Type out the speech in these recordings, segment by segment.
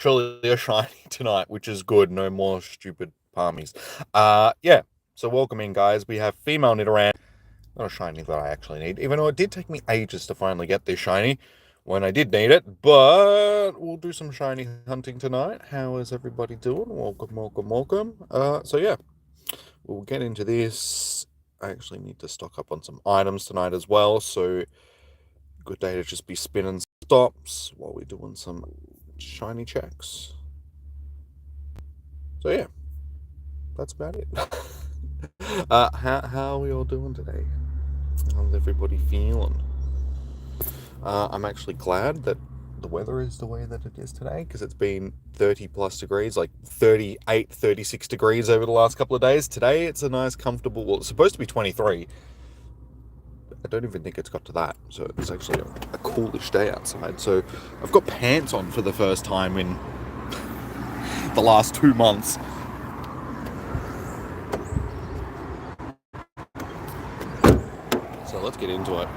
actually a shiny tonight, which is good. No more stupid palmies. Yeah. So welcome in, guys. We have female Nidoran. Not a shiny that I actually need, even though it did take me ages to finally get this shiny when I did need it. But we'll do some shiny hunting tonight. How is everybody doing? Welcome, welcome, welcome. So yeah, we'll get into this. I actually need to stock up on some items tonight as well. So good day to just be spinning stops while we're doing some shiny checks. So yeah, that's about it. How are we all doing today? How's everybody feeling? I'm actually glad that the weather is the way that it is today, because it's been 30 plus degrees, like 38, 36 degrees over the last couple of days. Today it's a nice, comfortable, well, it's supposed to be 23. I don't even think it's got to that, so it's actually a coolish day outside. So I've got pants on for the first time in the last 2 months. So let's get into it.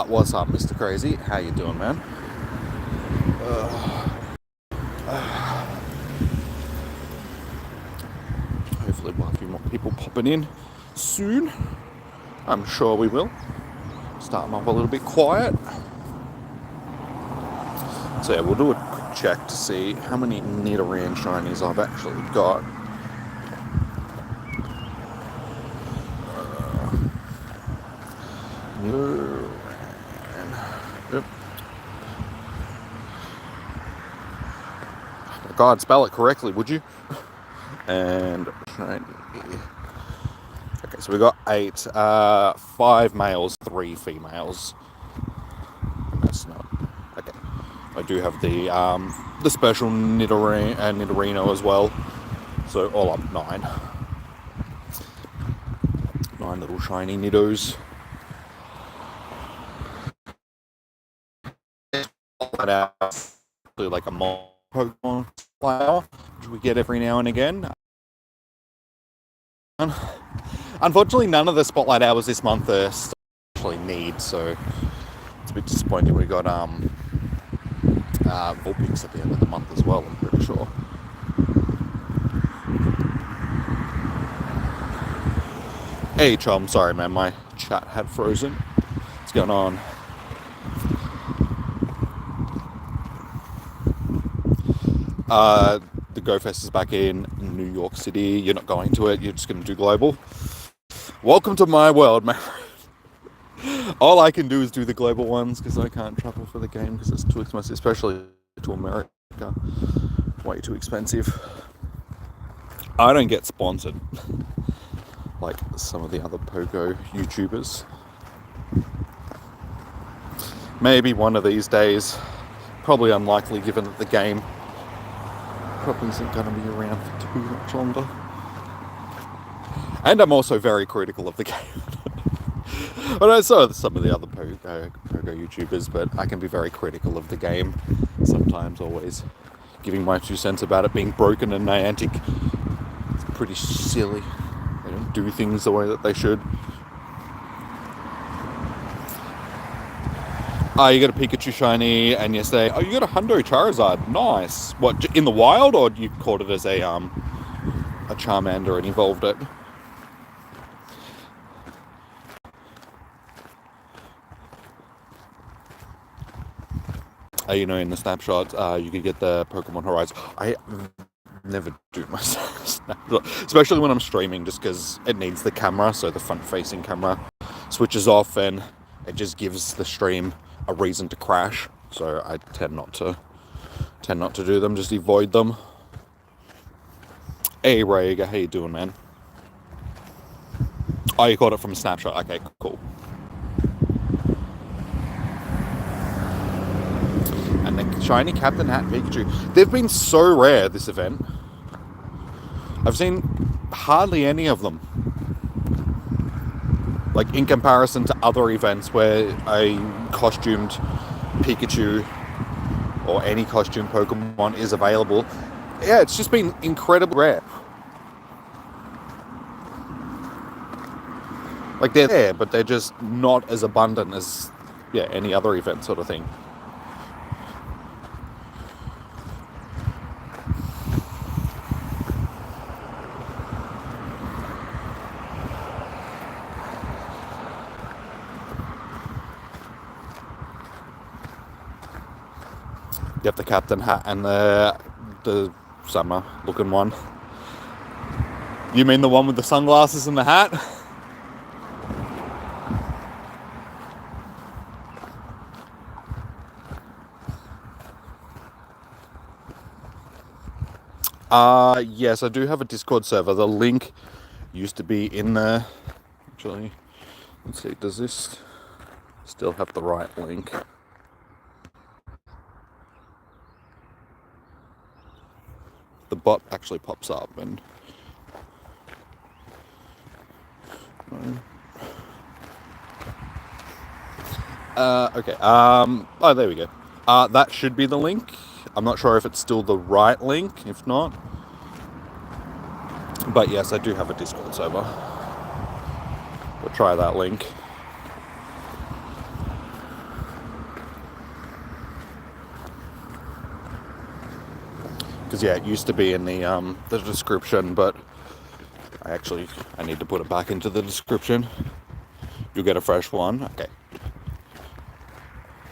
What's up, Mr. Crazy? How you doing, man? Hopefully we'll have a few more people popping in soon. I'm sure we will. Starting off a little bit quiet. So yeah, we'll do a quick check to see how many Nidoran shinies I've actually got. Nidoran. Yep. God, spell it correctly, would you? And shiny. Okay, so we got 8. 5 males, 3 females. That's not okay. I do have the special Nidorino as well. So all up 9. 9 little shiny Nidos. Like a Pokémon flower, which we get every now and again. Unfortunately, none of the Spotlight Hours this month are actually need, so it's a bit disappointing. We got Vulpix at the end of the month as well, I'm pretty sure. Hey, Chom, sorry man, my chat had frozen. What's going on? The Go Fest is back in New York City. You're not going to it, you're just going to do global. Welcome to my world, man. All I can do is do the global ones because I can't travel for the game because it's too expensive, especially to America. Way too expensive. I don't get sponsored like some of the other Pogo YouTubers. Maybe one of these days. Probably unlikely given that the game probably isn't going to be around for too much longer. And I'm also very critical of the game. But I saw some of the other Pogo YouTubers, but I can be very critical of the game. Sometimes always giving my 2 cents about it being broken and Niantic. It's pretty silly. They don't do things the way that they should. You got a Pikachu shiny, and yesterday, you got a Hundo Charizard. Nice. What, in the wild, or you caught it as a Charmander and evolved it? In the snapshots, you could get the Pokemon Horizon. I never do my snapshot, especially when I'm streaming, just because it needs the camera, so the front-facing camera switches off, and it just gives the stream a reason to crash. So I tend not to do them, just avoid them. Hey Rhaegar, how you doing, man? Oh, you caught it from a snapshot. Okay, cool. And the shiny Captain Hat Pikachu. They've been so rare this event. I've seen hardly any of them. Like in comparison to other events where a costumed Pikachu or any costume Pokemon is available. Yeah, it's just been incredibly rare. Like, they're there, but they're just not as abundant as, yeah, any other event sort of thing. You have the captain hat and the summer looking one. You mean the one with the sunglasses and the hat? Yes, I do have a Discord server. The link used to be in there. Actually, let's see, does this still have the right link? The bot actually pops up and... okay, oh, there we go. That should be the link. I'm not sure if it's still the right link, if not. But yes, I do have a Discord server. We'll try that link. Because yeah, it used to be in the description, but I need to put it back into the description. You'll get a fresh one. Okay.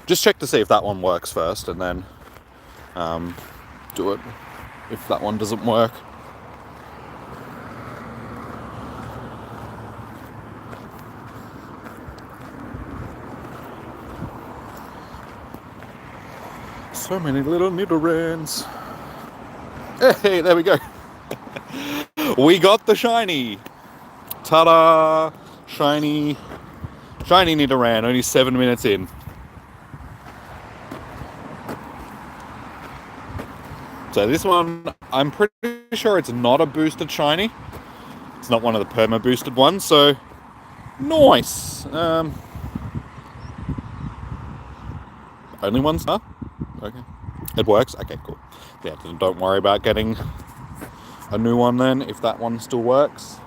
Just check to see if that one works first, and then do it if that one doesn't work. So many little Nidorans. Hey, there we go. We got the shiny. Ta-da! Shiny Nidoran, only 7 minutes in. So this one, I'm pretty sure it's not a boosted shiny. It's not one of the perma boosted ones, so nice. Only one star? Okay. It works? Okay, cool. Yeah, don't worry about getting a new one then, if that one still works.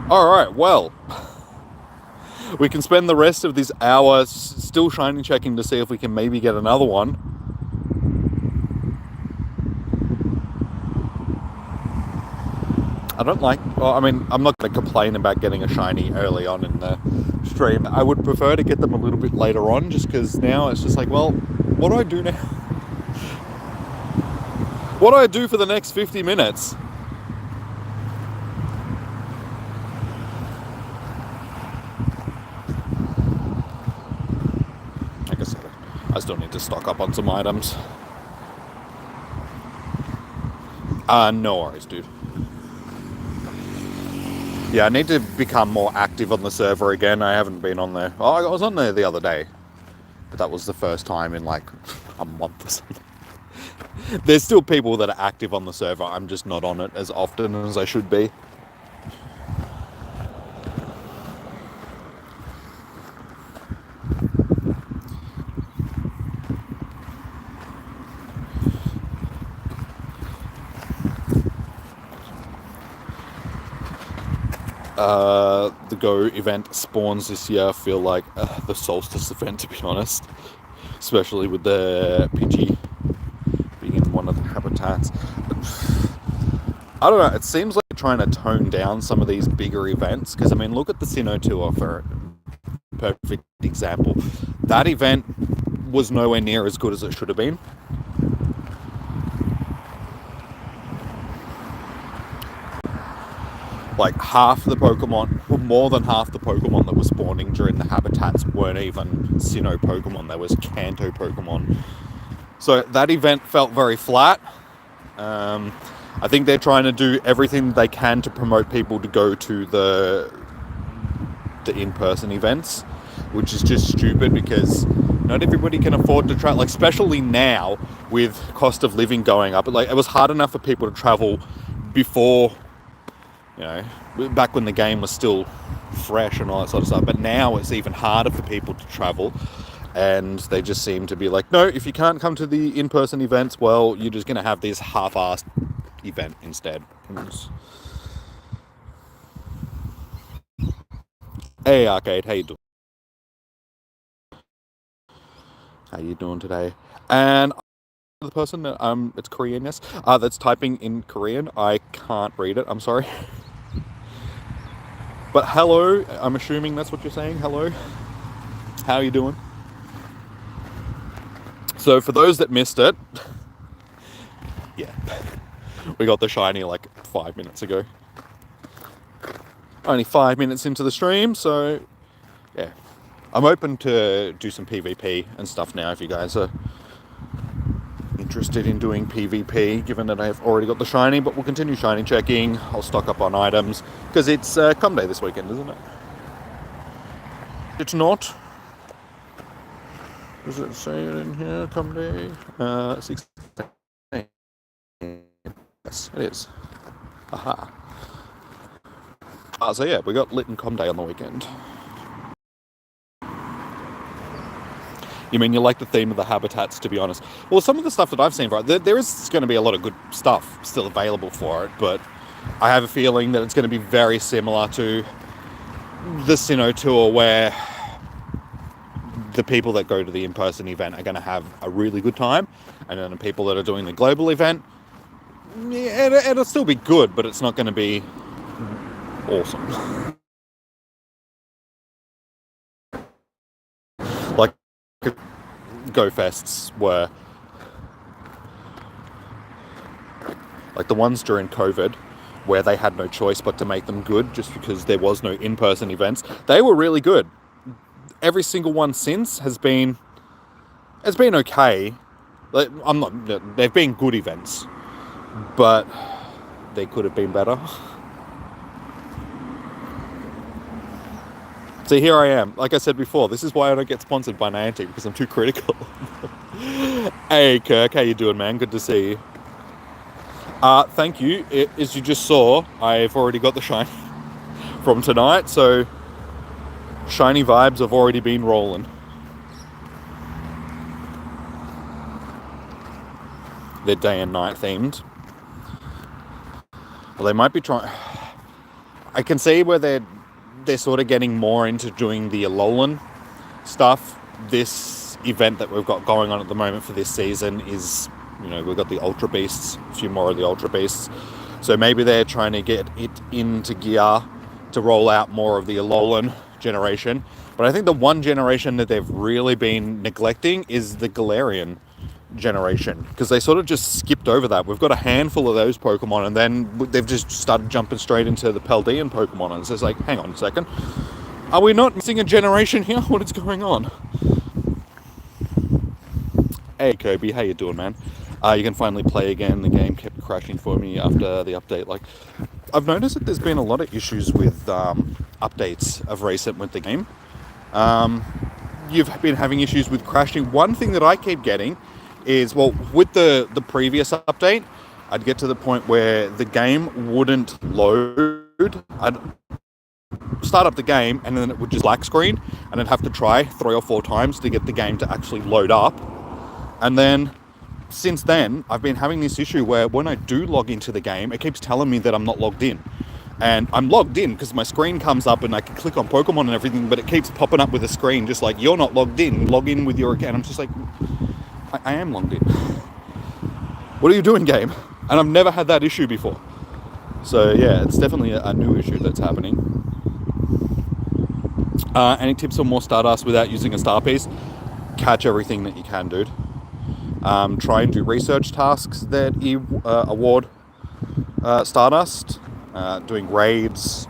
Alright, well, we can spend the rest of this hour still shiny checking to see if we can maybe get another one. I'm not going to complain about getting a shiny early on in the stream. I would prefer to get them a little bit later on, just because now it's just like, well, what do I do now? What do I do for the next 50 minutes? I guess I still need to stock up on some items. No worries, dude. Yeah, I need to become more active on the server again. I haven't been on there. Oh, I was on there the other day. But that was the first time in like a month or something. There's still people that are active on the server. I'm just not on it as often as I should be. The Go event spawns this year. I feel like the Solstice event, to be honest. Especially with the Pidgey being in one of the habitats. I don't know, it seems like trying to tone down some of these bigger events. Because, I mean, look at the Sinnoh Tour for a perfect example. That event was nowhere near as good as it should have been. Like half the Pokemon, well, more than half the Pokemon that were spawning during the habitats weren't even Sinnoh Pokemon, there was Kanto Pokemon. So that event felt very flat. I think they're trying to do everything they can to promote people to go to the in-person events, which is just stupid because not everybody can afford to travel, like especially now with cost of living going up. Like it was hard enough for people to travel before, you know, back when the game was still fresh and all that sort of stuff. But now it's even harder for people to travel. And they just seem to be like, no, if you can't come to the in-person events, well, you're just going to have this half-assed event instead. Hey Arcade, how you doing? How you doing today? And the person that it's Korean, yes, that's typing in Korean, I can't read it. I'm sorry, but hello. I'm assuming that's what you're saying. Hello, how are you doing? So for those that missed it, yeah, we got the shiny like 5 minutes ago. Only 5 minutes into the stream, so yeah, I'm open to do some PvP and stuff now if you guys are interested in doing PvP, given that I've already got the shiny, but we'll continue shiny checking. I'll stock up on items, because it's Com Day this weekend, isn't it? It's not. Does it say it in here, Com Day? 16. Yes, it is. Aha. So yeah, we got Lit and Com Day on the weekend. You mean you like the theme of the habitats, to be honest? Well, some of the stuff that I've seen, right, there is going to be a lot of good stuff still available for it, but I have a feeling that it's going to be very similar to the Sinnoh Tour, where the people that go to the in-person event are going to have a really good time, and then the people that are doing the global event, yeah, it'll still be good, but it's not going to be awesome. Like, Go Fests were like the ones during COVID where they had no choice but to make them good just because there was no in-person events. They were really good. Every single one since has been okay. Like, they've been good events, but they could have been better. See, here I am. Like I said before, this is why I don't get sponsored by Niantic, because I'm too critical. Hey Kirk, how you doing, man? Good to see you. Thank you. As you just saw, I've already got the shiny from tonight, so shiny vibes have already been rolling. They're day and night themed. Well, they might be trying. I can see where they're sort of getting more into doing the Alolan stuff. This event that we've got going on at the moment for this season is, we've got the Ultra Beasts, a few more of the Ultra Beasts. So maybe they're trying to get it into gear to roll out more of the Alolan generation. But I think the one generation that they've really been neglecting is the Galarian generation, because they sort of just skipped over that. We've got a handful of those Pokemon, and then they've just started jumping straight into the Paldean Pokemon, and it's just like, hang on a second, are we not missing a generation here? What is going on? Hey Kobe, how you doing, man? You can finally play again. The game kept crashing for me after the update. Like, I've noticed that there's been a lot of issues with updates of recent with the game. You've been having issues with crashing. One thing that I keep getting is, well, with the previous update, I'd get to the point where the game wouldn't load. I'd start up the game and then it would just black screen, and I'd have to try 3 or 4 times to get the game to actually load up. And then since then, I've been having this issue where when I do log into the game, it keeps telling me that I'm not logged in. And I'm logged in because my screen comes up and I can click on Pokemon and everything, but it keeps popping up with a screen just like, you're not logged in, log in with your account. I'm just like, I am logged in. What are you doing, game? And I've never had that issue before. So yeah, it's definitely a new issue that's happening. Any tips on more Stardust without using a star piece? Catch everything that you can, dude. Try and do research tasks that award Stardust. Doing raids,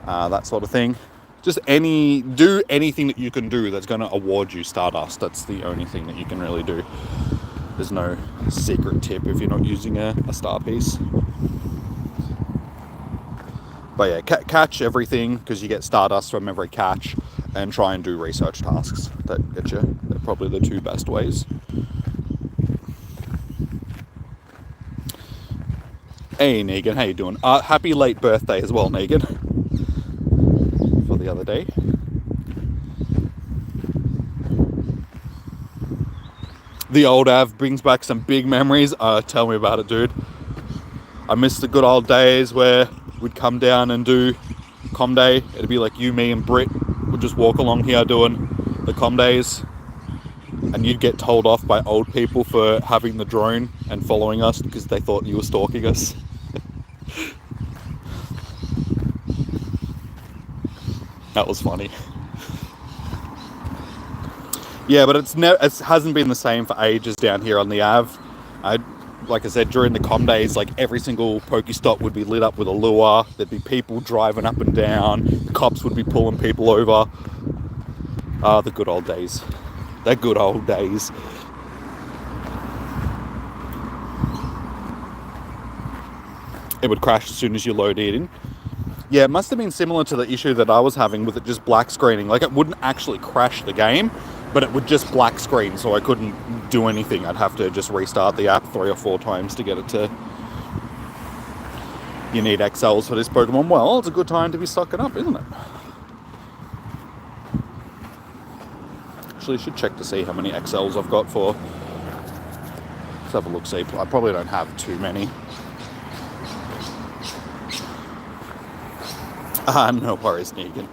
that sort of thing. Just do anything that you can do that's going to award you Stardust. That's the only thing that you can really do. There's no secret tip if you're not using a star piece. But yeah, catch everything, because you get Stardust from every catch, and try and do research tasks that get you. They're probably the 2 best ways. Hey Negan, how you doing? Happy late birthday as well, Negan, for the other day. The old Av brings back some big memories. Tell me about it, dude. I miss the good old days where we'd come down and do com day, it'd be like you, me, and Brit would just walk along here doing the com days, and you'd get told off by old people for having the drone and following us because they thought you were stalking us. That was funny. Yeah, but it hasn't been the same for ages down here on the Ave. Like I said, during the com days, like every single Pokestop would be lit up with a lure. There'd be people driving up and down. The cops would be pulling people over. The good old days. The good old days. It would crash as soon as you load it in. Yeah, it must have been similar to the issue that I was having with it just black screening. Like, it wouldn't actually crash the game, but it would just black screen, so I couldn't do anything. I'd have to just restart the app 3 or 4 times to get it to... You need XLs for this Pokemon. Well, it's a good time to be stocking up, isn't it? Actually, I should check to see how many XLs I've got for... Let's have a look, see. I probably don't have too many. No worries, Negan.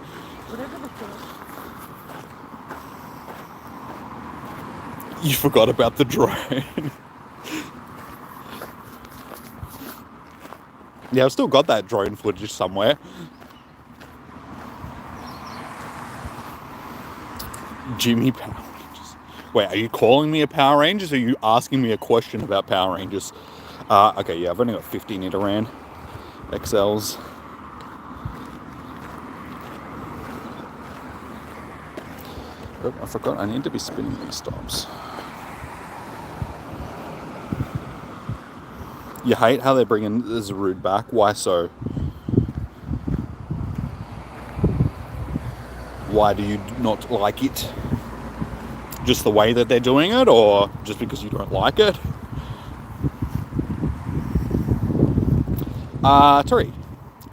You forgot about the drone. Yeah, I've still got that drone footage somewhere. Jimmy Power Rangers. Wait, are you calling me a Power Rangers, or are you asking me a question about Power Rangers? Okay, yeah, I've only got 50 Nidoran XLs. Oh, I forgot, I need to be spinning these stops. You hate how they're bringing Zarude back? Why so? Why do you not like it? Just the way that they're doing it, or just because you don't like it? Tori,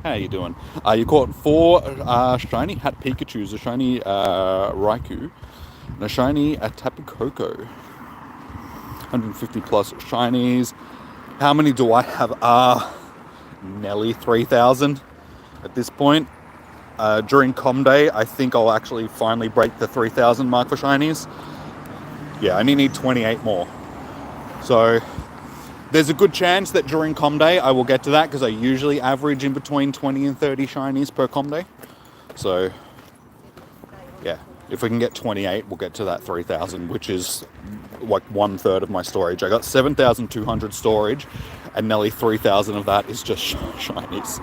how are you doing? You caught 4 shiny Hat Pikachus, a shiny Raikou, and a shiny Tapu Koko. 150 plus shinies. How many do I have? Nearly 3,000 at this point. During Com Day, I think I'll actually finally break the 3,000 mark for shinies. Yeah, I only need 28 more. So there's a good chance that during Com Day I will get to that, because I usually average in between 20 and 30 shinies per Com Day. So yeah, if we can get 28, we'll get to that 3,000, which is like 1/3 of my storage. I got 7,200 storage, and nearly 3,000 of that is just shinies.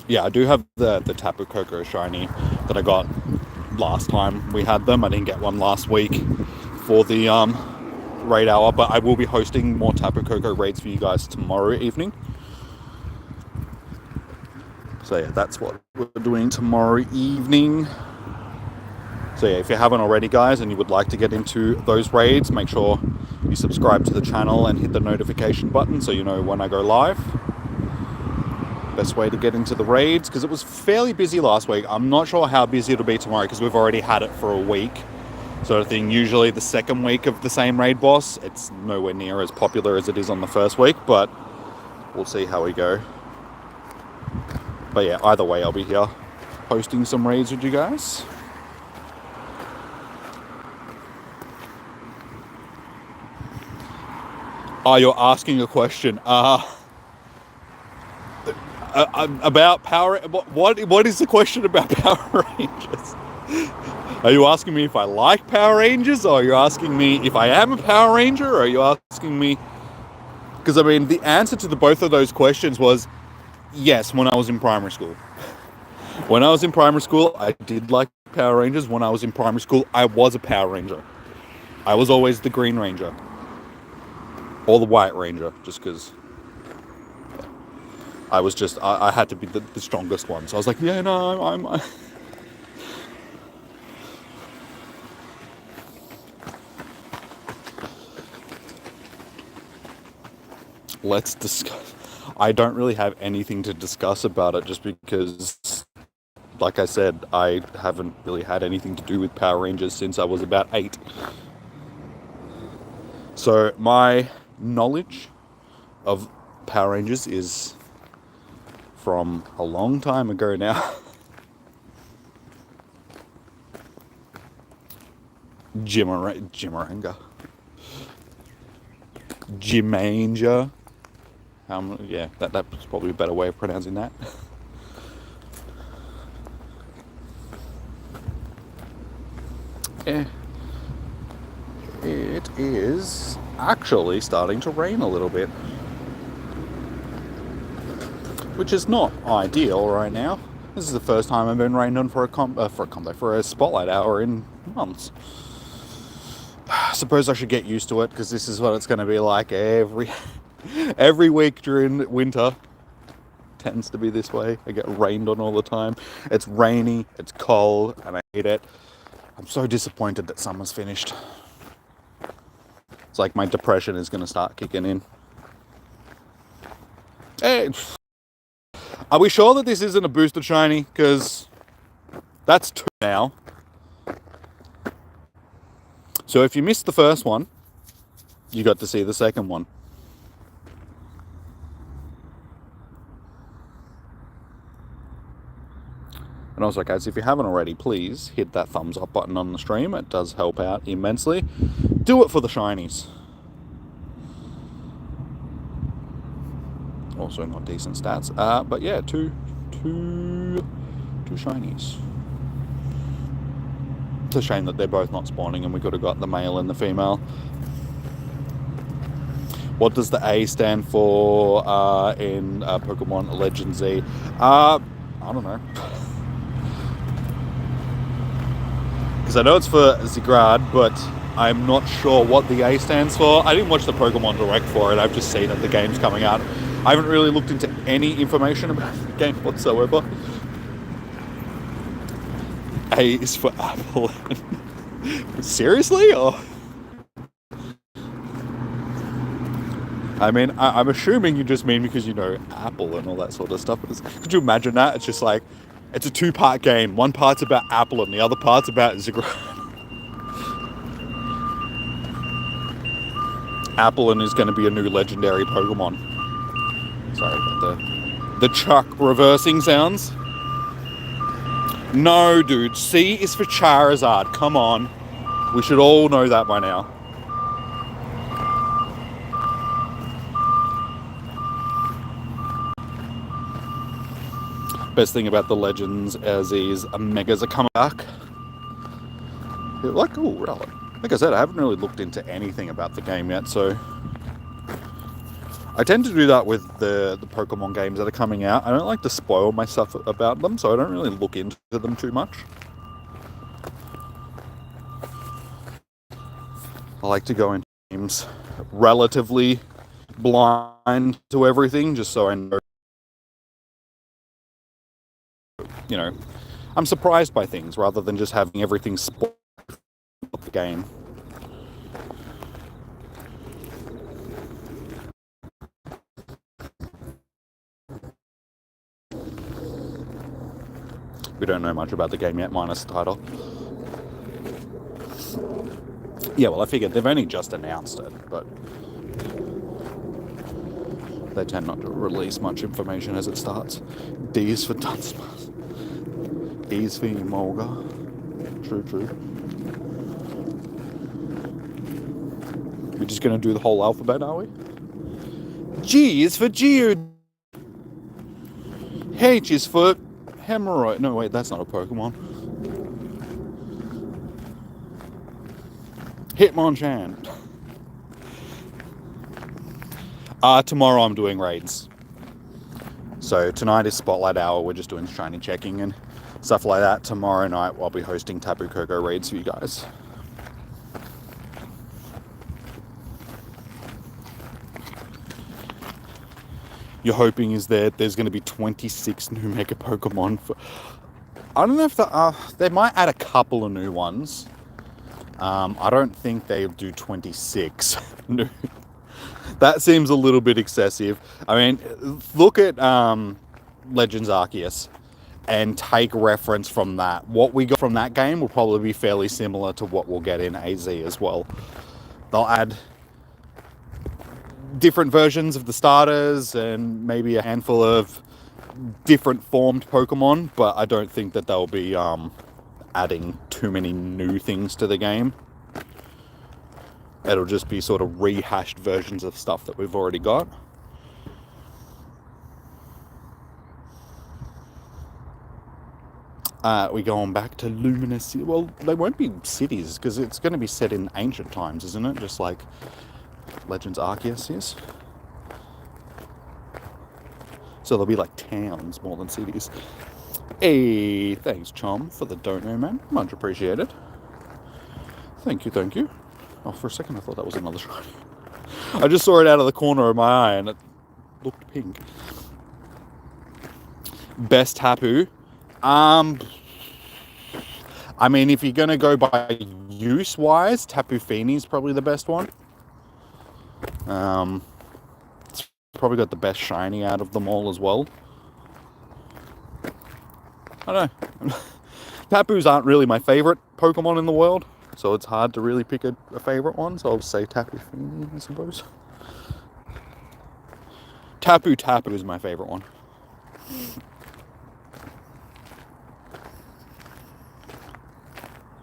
Yeah, I do have the Tapu Koko shiny that I got last time we had them. I didn't get one last week for the raid hour, but I will be hosting more Tapu Koko raids for you guys tomorrow evening. So yeah, that's what we're doing tomorrow evening. So yeah, if you haven't already, guys, and you would like to get into those raids, make sure you subscribe to the channel and hit the notification button so you know when I go live. Best way to get into the raids, because it was fairly busy last week. I'm not sure how busy it'll be tomorrow, because we've already had it for a week sort of thing. Usually the second week of the same raid boss, it's nowhere near as popular as it is on the first week, but we'll see how we go. But yeah, either way, I'll be here posting some raids with you guys. You're asking a question. About Power... What is the question about Power Rangers? Are you asking me if I like Power Rangers, or are you asking me if I am a Power Ranger, or are you asking me... Because, I mean, the answer to both of those questions was yes, when I was in primary school. When I was in primary school, I did like Power Rangers. When I was in primary school, I was a Power Ranger. I was always the Green Ranger. Or the White Ranger, just because... I was just, I had to be the strongest one. So I was like, yeah, no, I'm Let's discuss. I don't really have anything to discuss about it, just because like I said, I haven't really had anything to do with Power Rangers since I was about 8. So my knowledge of Power Rangers is from a long time ago now. Jimaranga. Jimanga. Yeah, that's probably a better way of pronouncing that. It is actually starting to rain a little bit, which is not ideal right now. This is the first time I've been rained on for a spotlight hour in months. I suppose I should get used to it, because this is what it's going to be like every week during winter. Tends to be this way. I get rained on all the time. It's rainy, it's cold, and I hate it. I'm so disappointed that summer's finished. It's like my depression is going to start kicking in. Hey, are we sure that this isn't a boosted shiny? Because that's 2 now. So if you missed the first one, you got to see the second one. And also, guys, if you haven't already, please hit that thumbs up button on the stream. It does help out immensely. Do it for the shinies. Also not decent stats. But yeah, two shinies. It's a shame that they're both not spawning, and we could have got the male and the female. What does the A stand for in Pokemon Legend Z? I don't know. Because I know it's for Zigrad, but I'm not sure what the A stands for. I didn't watch the Pokemon Direct for it. I've just seen that the game's coming out. I haven't really looked into any information about the game whatsoever. A is for apple. Seriously? Or I mean, I'm assuming you just mean because you know Apple and all that sort of stuff. Could you imagine that? It's just like, it's a 2-part game. One part's about Apple and the other part's about Zigrad. Applin is going to be a new legendary Pokemon. Sorry about the truck reversing sounds. No, dude. C is for Charizard. Come on. We should all know that by now. Best thing about the Legends is Megas are coming back. Like, oh, really? Like I said, I haven't really looked into anything about the game yet, so I tend to do that with the Pokemon games that are coming out. I don't like to spoil myself about them, so I don't really look into them too much. I like to go into games relatively blind to everything, just so I know, you know, I'm surprised by things rather than just having everything spoiled of the game. We don't know much about the game yet, minus the title. Yeah, well, I figured they've only just announced it, but they tend not to release much information as it starts. D is for Dunsparce. E is for Emolga. True. We're just going to do the whole alphabet, are we? G is for Geodude. H is for Hemorrhoid. No, wait, that's not a Pokemon. Hitmonchan. Tomorrow I'm doing raids. So tonight is Spotlight Hour. We're just doing shiny checking and stuff like that. Tomorrow night I'll be hosting Tapu Koko raids for you guys. You're hoping is that there's going to be 26 new Mega Pokemon. I don't know if they might add a couple of new ones. I don't think they'll do 26 new. That seems a little bit excessive. I mean, look at Legends Arceus. and take reference from that. What we got from that game will probably be fairly similar to what we'll get in AZ as well. They'll add different versions of the starters and maybe a handful of different formed Pokemon, but I don't think that they'll be adding too many new things to the game. It'll just be sort of rehashed versions of stuff that we've already got. We're going back to Luminous. Well, they won't be cities because it's going to be set in ancient times, isn't it? Just like Legends Arceus is. So they'll be like towns more than cities. Hey, thanks, Chom, for the dono, man. Much appreciated. Thank you, thank you. Oh, for a second I thought that was another shiny. I just saw it out of the corner of my eye and it looked pink. Best Tapu. I mean, if you're going to go by use-wise, Tapu Fini is probably the best one. It's probably got the best shiny out of them all as well. I don't know. Tapus aren't really my favourite Pokemon in the world, so it's hard to really pick a favourite one, so I'll say Tapu Fini, I suppose. Tapu is my favourite one.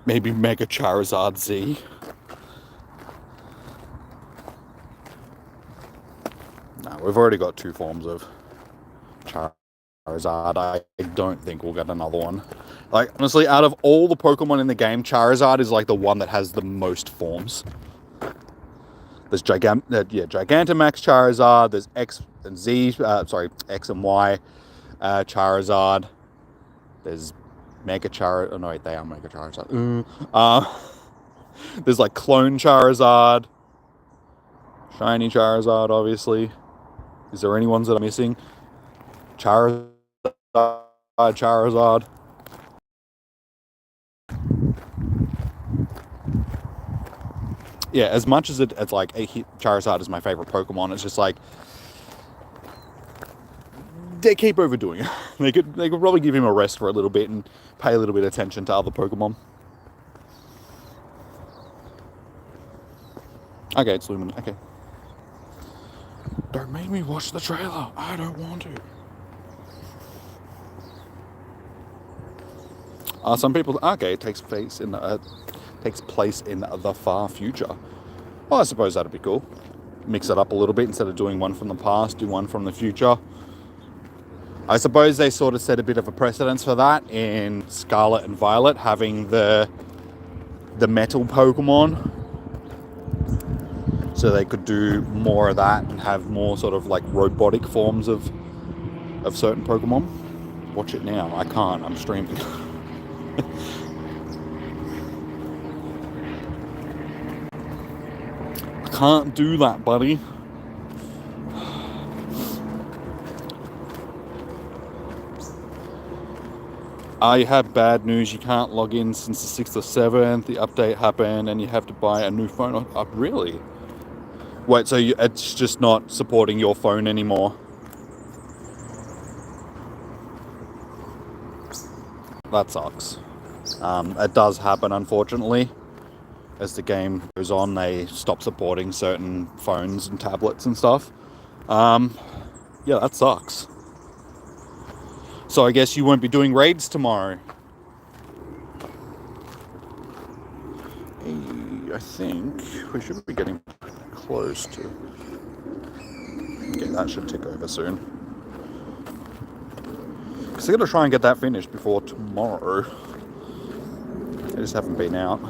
Maybe Mega Charizard Z. No, we've already got 2 forms of Charizard. I don't think we'll get another one. Like, honestly, out of all the Pokemon in the game, Charizard is like the one that has the most forms. There's Gigantamax Charizard, there's X and Z, X and Y Charizard. There's Mega Charizard. Oh no, wait, they are Mega Charizard. There's like Clone Charizard, Shiny Charizard, obviously. Is there any ones that I'm missing? Charizard. Yeah, as much as it's like Charizard is my favorite Pokemon, it's just like they keep overdoing it. They could probably give him a rest for a little bit and pay a little bit of attention to other Pokemon. Okay, it's Luminous. Okay. Don't make me watch the trailer. I don't want to. Some people. Okay, it takes place in the far future. Well, I suppose that'd be cool. Mix it up a little bit instead of doing one from the past, do one from the future. I suppose they sort of set a bit of a precedence for that in Scarlet and Violet, having the metal Pokemon. So they could do more of that and have more sort of like robotic forms of certain Pokemon. Watch it now. I can't. I'm streaming. I can't do that, buddy. I have bad news. You can't log in since the 6th or 7th. The update happened and you have to buy a new phone. Oh, really? Wait, so it's just not supporting your phone anymore? That sucks. It does happen, unfortunately. As the game goes on, they stop supporting certain phones and tablets and stuff. Yeah, that sucks. So I guess you won't be doing raids tomorrow. I think we should be getting close to... Okay, that should tick over soon. Because I gotta try and get that finished before tomorrow. I just haven't been out.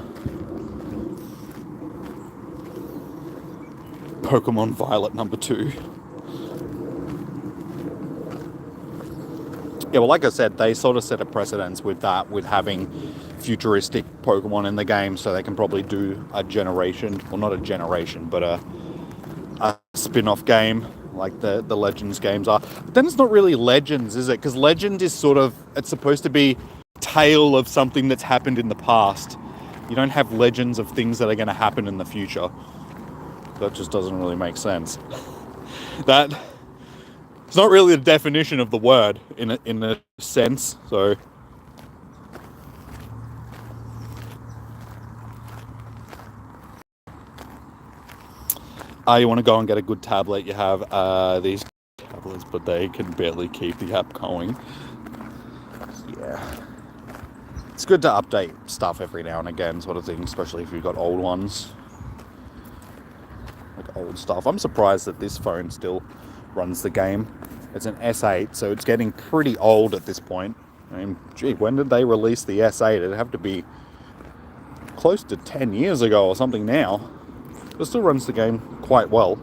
Pokemon Violet number 2. Yeah, well, like I said, they sort of set a precedence with that, with having futuristic Pokemon in the game, so they can probably do a generation, well, not a generation, but a spin-off game, like the Legends games are. But then it's not really Legends, is it? Because Legend is sort of, it's supposed to be a tale of something that's happened in the past. You don't have legends of things that are going to happen in the future. That just doesn't really make sense. That It's not really the definition of the word in a sense, so. You want to go and get a good tablet, you have these tablets, but they can barely keep the app going. Yeah. It's good to update stuff every now and again, sort of thing, especially if you've got old ones. Like old stuff. I'm surprised that this phone still runs the game. It's an S8, so it's getting pretty old at this point. I mean, gee, when did they release the S8? It'd have to be close to 10 years ago or something now. It still runs the game quite well.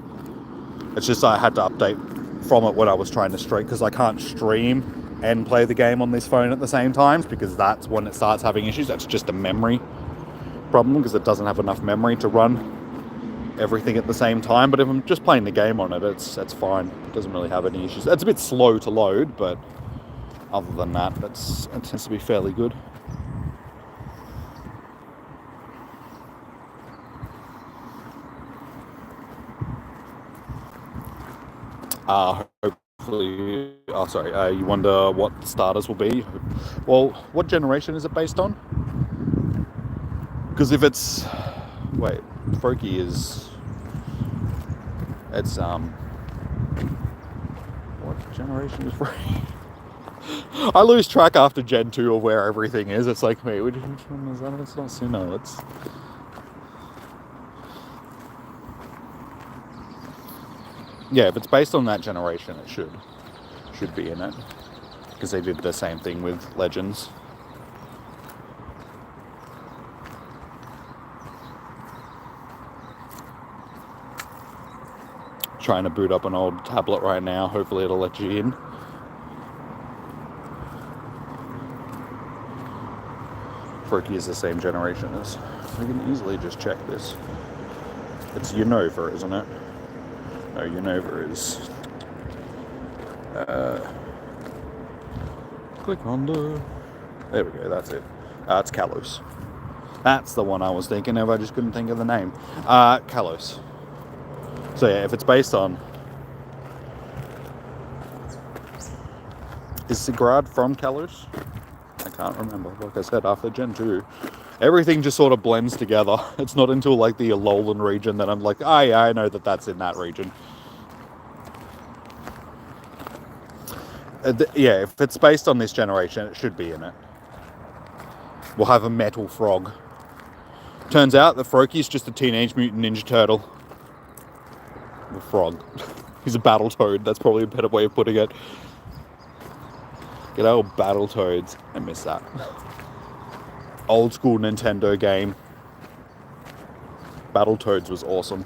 It's just I had to update from it when I was trying to stream, because I can't stream and play the game on this phone at the same time, because that's when it starts having issues. That's just a memory problem, because it doesn't have enough memory to run everything at the same time. But if I'm just playing the game on it, it's fine. It doesn't really have any issues. It's a bit slow to load, but other than that, it tends to be fairly good. Hopefully, you wonder what starters will be. Well, what generation is it based on? Because if it's, Froakie is, what generation is Froakie? I lose track after Gen 2 of where everything is. It's like, wait, which one is that? It's not Sinnoh, it's... Yeah, if it's based on that generation, it should be in it, because they did the same thing with Legends. Trying to boot up an old tablet right now. Hopefully it'll let you in. Froakie is the same generation as... We can easily just check this. It's Unova, isn't it? No, Unova is... click on the... There we go, that's it. It's Kalos. That's the one I was thinking of, I just couldn't think of the name. Kalos. So yeah, if it's based on... Is Sigrad from Kalos? I can't remember. Like I said, after Gen 2, everything just sort of blends together. It's not until like the Alolan region that I'm like, oh yeah, I know that that's in that region. Yeah, if it's based on this generation, it should be in it. We'll have a metal frog. Turns out that Froakie's just a Teenage Mutant Ninja Turtle. A frog. He's a Battletoad. That's probably a better way of putting it. Good old Battletoads. I miss that. Old school Nintendo game. Battletoads was awesome.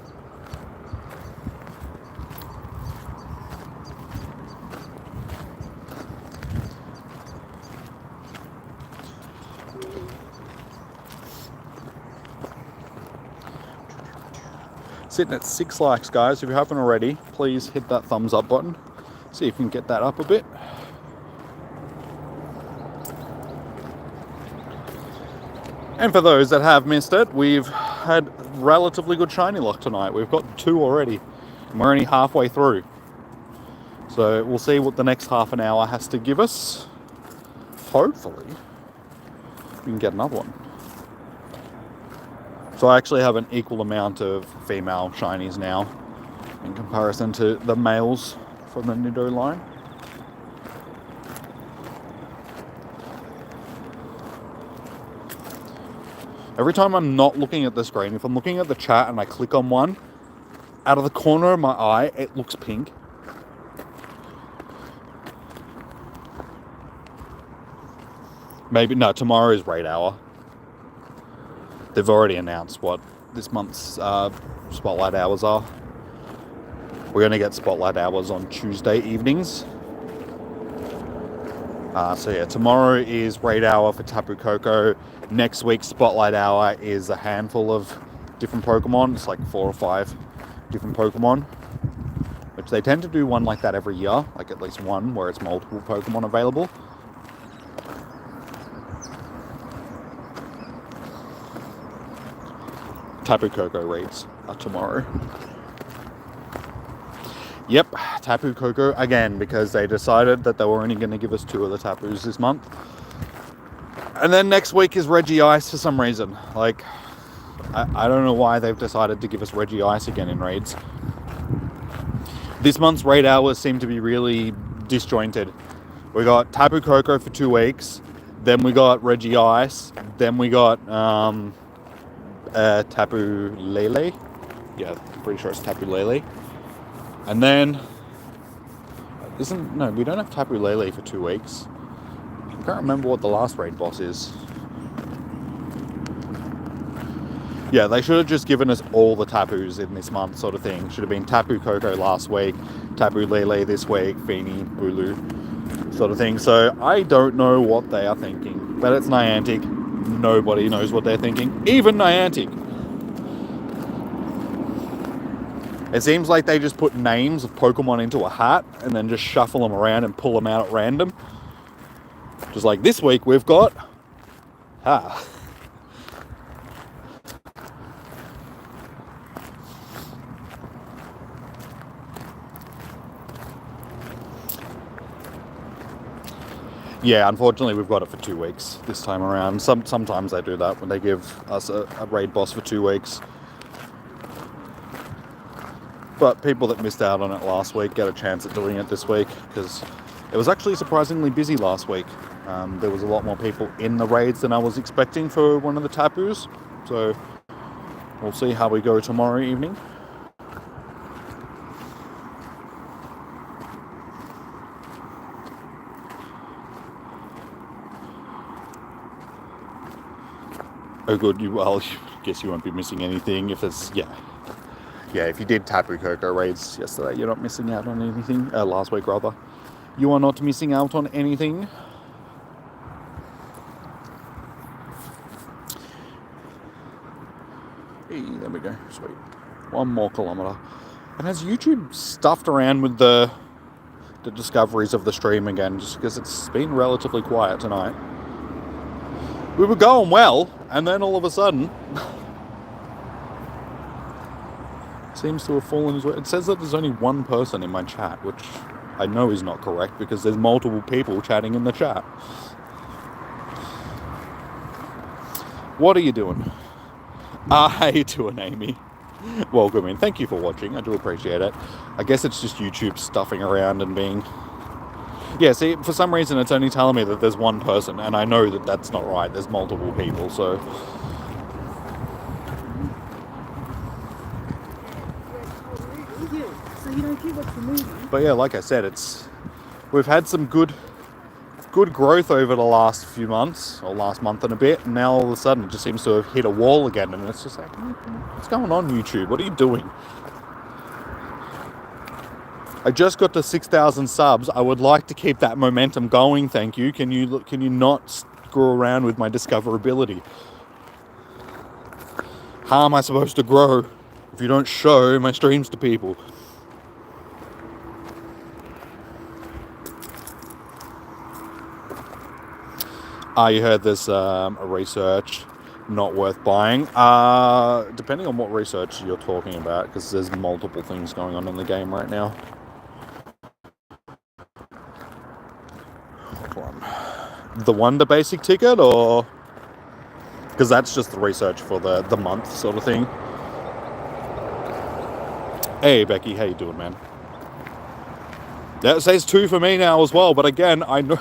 Sitting at 6 likes, guys. If you haven't already, please hit that thumbs up button. See if you can get that up a bit. And for those that have missed it, we've had relatively good shiny luck tonight. We've got 2 already, and we're only halfway through. So we'll see what the next half an hour has to give us. Hopefully, we can get another one. So I actually have an equal amount of female shinies now in comparison to the males from the Nido line. Every time I'm not looking at the screen, if I'm looking at the chat and I click on one, out of the corner of my eye, it looks pink. Maybe, no, tomorrow is raid hour. They've already announced what this month's Spotlight Hours are. We're going to get Spotlight Hours on Tuesday evenings. So yeah, tomorrow is raid hour for Tapu Koko. Next week's Spotlight Hour is a handful of different Pokemon. It's like 4 or 5 different Pokemon. Which they tend to do one like that every year. Like at least one where it's multiple Pokemon available. Tapu Koko raids are tomorrow. Yep, Tapu Koko again, because they decided that they were only going to give us 2 of the Tapus this month. And then next week is Reggie Ice for some reason. Like, I don't know why they've decided to give us Reggie Ice again in raids. This month's raid hours seem to be really disjointed. We got Tapu Koko for 2 weeks, then we got Reggie Ice, then we got Tapu Lele. Yeah, I'm pretty sure it's Tapu Lele. And then we don't have Tapu Lele for 2 weeks. I can't remember what the last raid boss is. Yeah, they should have just given us all the Tapus in this month, sort of thing. Should have been Tapu Koko last week, Tapu Lele this week, Feeny, Bulu, sort of thing. So I don't know what they are thinking, but it's Niantic. Nobody knows what they're thinking, even Niantic. It seems like they just put names of Pokemon into a hat and then just shuffle them around and pull them out at random. Just like this week we've got... Yeah, unfortunately we've got it for 2 weeks this time around. Sometimes they do that when they give us a raid boss for 2 weeks. But people that missed out on it last week get a chance at doing it this week, because it was actually surprisingly busy last week. There was a lot more people in the raids than I was expecting for one of the Tapus. So we'll see how we go tomorrow evening. Oh good, I guess you won't be missing anything if it's, yeah, if you did Tapu Koko raids yesterday, you're not missing out on anything, last week rather. You are not missing out on anything. Hey, there we go, sweet. 1 more kilometre. And has YouTube stuffed around with the discoveries of the stream again, just because it's been relatively quiet tonight. We were going well, and then all of a sudden, seems to have fallen as well. It says that there's only 1 person in my chat, which I know is not correct because there's multiple people chatting in the chat. What are you doing? How you doing, Amy? Welcome in. Thank you for watching. I do appreciate it. I guess it's just YouTube stuffing around and being... Yeah, see, for some reason it's only telling me that there's 1 person, and I know that that's not right. There's multiple people, so... But yeah, like I said, we've had some good growth over the last few months, or last month and a bit, and now all of a sudden it just seems to have hit a wall again, and it's just like, what's going on, YouTube? What are you doing? I just got to 6,000 subs. I would like to keep that momentum going, thank you. Can you not screw around with my discoverability? How am I supposed to grow if you don't show my streams to people? You heard there's a research not worth buying. Depending on what research you're talking about, because there's multiple things going on in the game right now. The Wonder Basic ticket, or... Because that's just the research for the month sort of thing. Hey, Becky, how you doing, man? That says 2 for me now as well, but again, I know...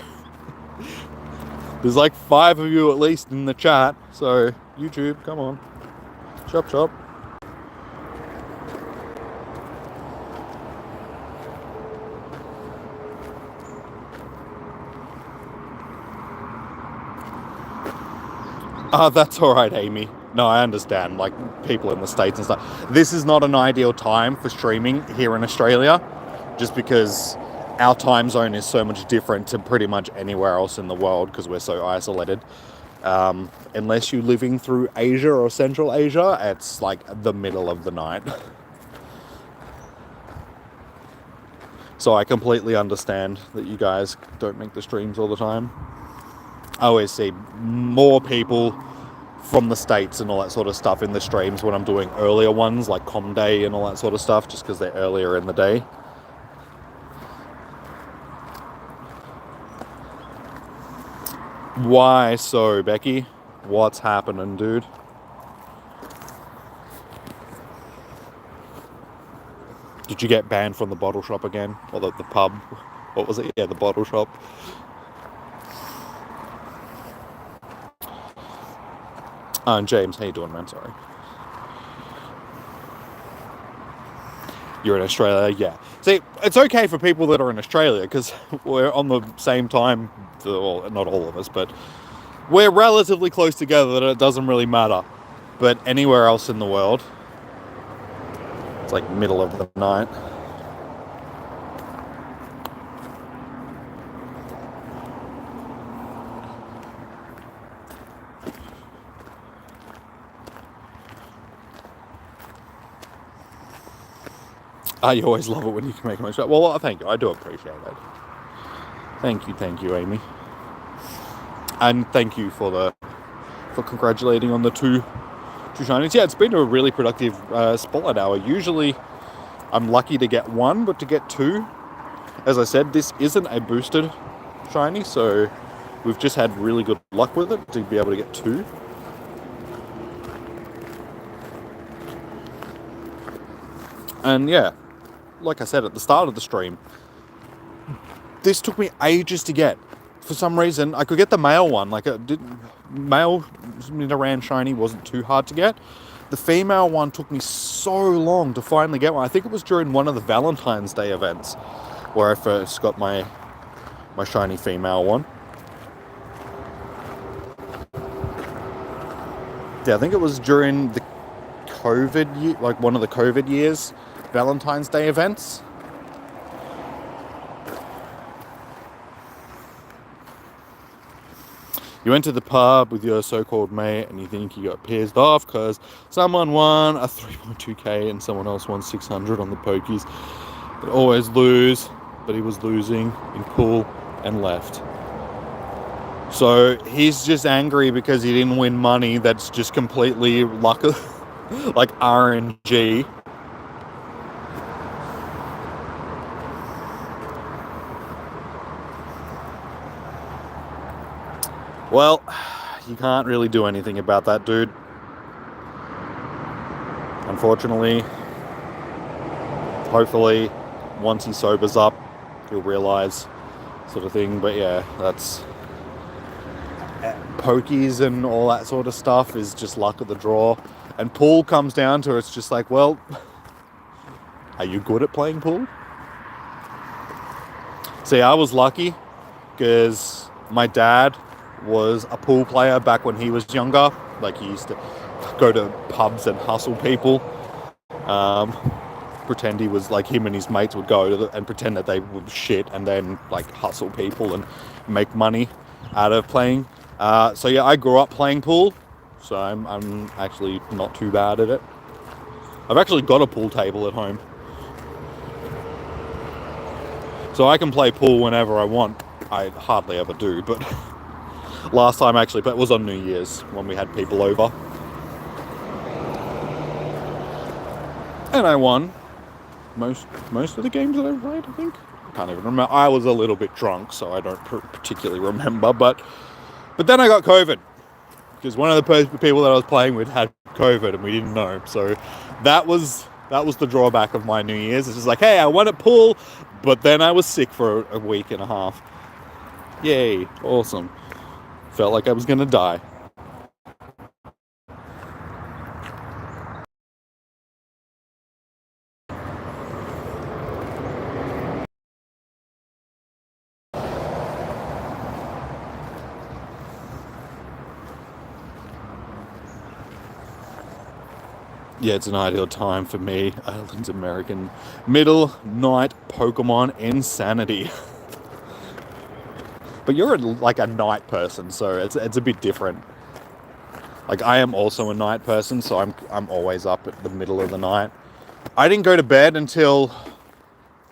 There's like 5 of you at least in the chat, so YouTube, come on. Chop, chop. That's alright, Amy. No, I understand, like, people in the States and stuff. This is not an ideal time for streaming here in Australia, just because our time zone is so much different to pretty much anywhere else in the world, because we're so isolated. Unless you're living through Asia or Central Asia, it's like the middle of the night. So I completely understand that you guys don't make the streams all the time. I always see more people from the States and all that sort of stuff in the streams when I'm doing earlier ones, like Com Day and all that sort of stuff, just because they're earlier in the day. Why so, Becky? What's happening, dude? Did you get banned from the bottle shop again? Or the pub? What was it? Yeah, the bottle shop. And James, how you doing, man? Sorry. You're in Australia? Yeah. See, it's okay for people that are in Australia because we're on the same time. Well, not all of us, but we're relatively close together that it doesn't really matter. But anywhere else in the world, it's like middle of the night. You always love it when you can make a mistake. Well, thank you. I do appreciate it. Thank you, Amy. And thank you for congratulating on the two shinies. Yeah, it's been a really productive Spotlight Hour. Usually, I'm lucky to get one, but to get two, as I said, this isn't a boosted shiny, so we've just had really good luck with it to be able to get two. And yeah, like I said at the start of the stream, this took me ages to get. For some reason, I could get the male one. Male Nidoran shiny wasn't too hard to get. The female one took me so long to finally get one. I think it was during one of the Valentine's Day events where I first got my shiny female one. Yeah, I think it was during the COVID year, like one of the COVID years, Valentine's Day events. You went to the pub with your so-called mate and you think you got pissed off because someone won a 3.2k and someone else won 600 on the pokies. They always lose, but he was losing in pool and left. So he's just angry because he didn't win money that's just completely luck, like RNG. Well, you can't really do anything about that, dude. Unfortunately, hopefully, once he sobers up, he'll realise, sort of thing. But yeah, that's pokies and all that sort of stuff is just luck of the draw. And pool comes down to it's just like, well, are you good at playing pool? See, I was lucky because my dad was a pool player back when he was younger. Like, he used to go to pubs and hustle people. Pretend he was like, him and his mates would go and pretend that they were shit and then like hustle people and make money out of playing. So yeah, I grew up playing pool, so I'm actually not too bad at it. I've actually got a pool table at home, so I can play pool whenever I want. I hardly ever do, but last time actually, but it was on New Year's when we had people over. And I won most of the games that I played, I think. I can't even remember. I was a little bit drunk, so I don't particularly remember. But then I got COVID. Because one of the people that I was playing with had COVID and we didn't know. So that was the drawback of my New Year's. It's just like, hey, I won at pool, but then I was sick for a week and a half. Yay, awesome. Felt like I was going to die. Yeah, it's an ideal time for me. Ireland's American middle night Pokemon insanity. But you're like a night person, so it's a bit different. Like, I am also a night person, so I'm always up at the middle of the night. I didn't go to bed until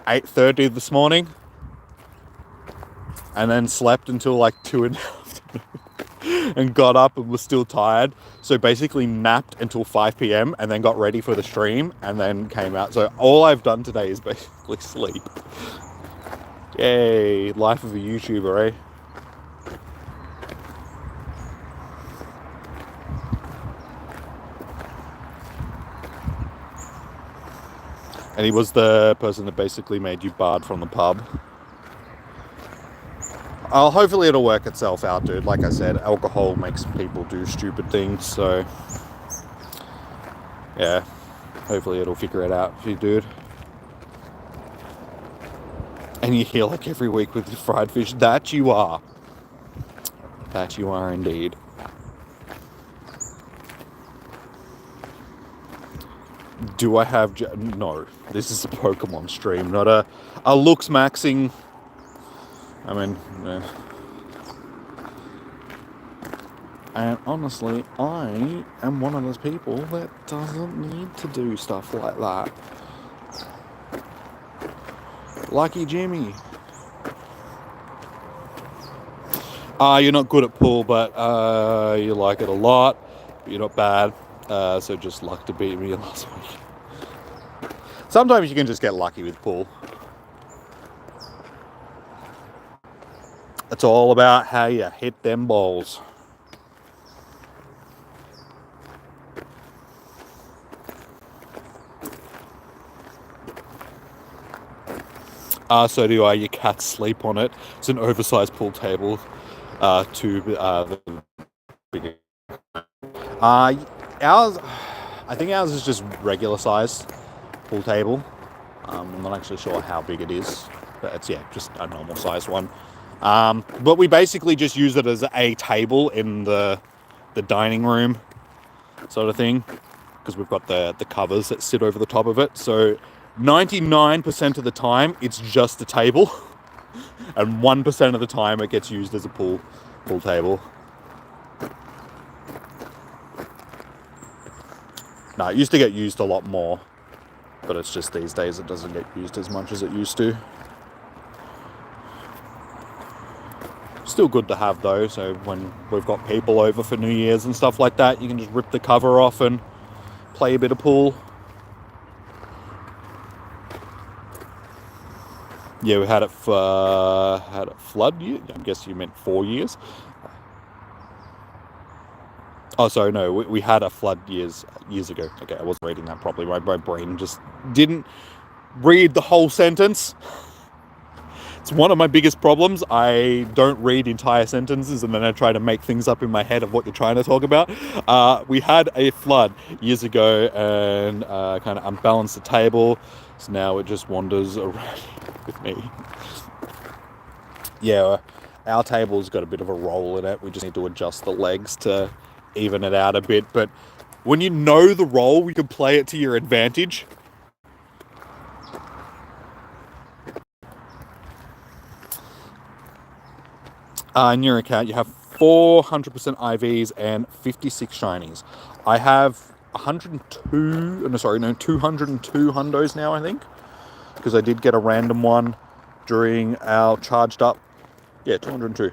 8:30 this morning, and then slept until like 2 in the afternoon, and got up and was still tired. So basically napped until 5 p.m. and then got ready for the stream and then came out. So all I've done today is basically sleep. Yay, life of a YouTuber, eh? And he was the person that basically made you barred from the pub. Hopefully it'll work itself out, dude. Like I said, alcohol makes people do stupid things, so... yeah, hopefully it'll figure it out for you, dude. And you're here like every week with your fried fish. That you are. That you are indeed. Do I have... no. This is a Pokemon stream, not a looks maxing... I mean... And honestly, I am one of those people that doesn't need to do stuff like that. Lucky Jimmy. You're not good at pool, but you like it a lot. You're not bad. So just luck to beat me last week. Sometimes you can just get lucky with pool. It's all about how you hit them balls. So do I. Your cats sleep on it. It's an oversized pool table. Ours, I think ours is just regular size pool table. I'm not actually sure how big it is, but it's, yeah, just a normal size one. But we basically just use it as a table in the dining room sort of thing, because we've got the covers that sit over the top of it. So 99% of the time it's just a table, and 1% of the time it gets used as a pool table. No, it used to get used a lot more, but it's just these days it doesn't get used as much as it used to. Still good to have though, so when we've got people over for New Year's and stuff like that, you can just rip the cover off and play a bit of pool. Yeah, we had it flood year. I guess you meant 4 years. Oh, sorry, no, we had a flood years ago. Okay, I wasn't reading that properly. My brain just didn't read the whole sentence. It's one of my biggest problems. I don't read entire sentences, and then I try to make things up in my head of what you're trying to talk about. We had a flood years ago, and kind of unbalanced the table, so now it just wanders around with me. Yeah, our table's got a bit of a roll in it. We just need to adjust the legs to even it out a bit. But when you know the roll, you can play it to your advantage. In your account, you have 400% IVs and 56 shinies. I have 202 hundos now, I think, because I did get a random one during our charged up. Yeah, 202.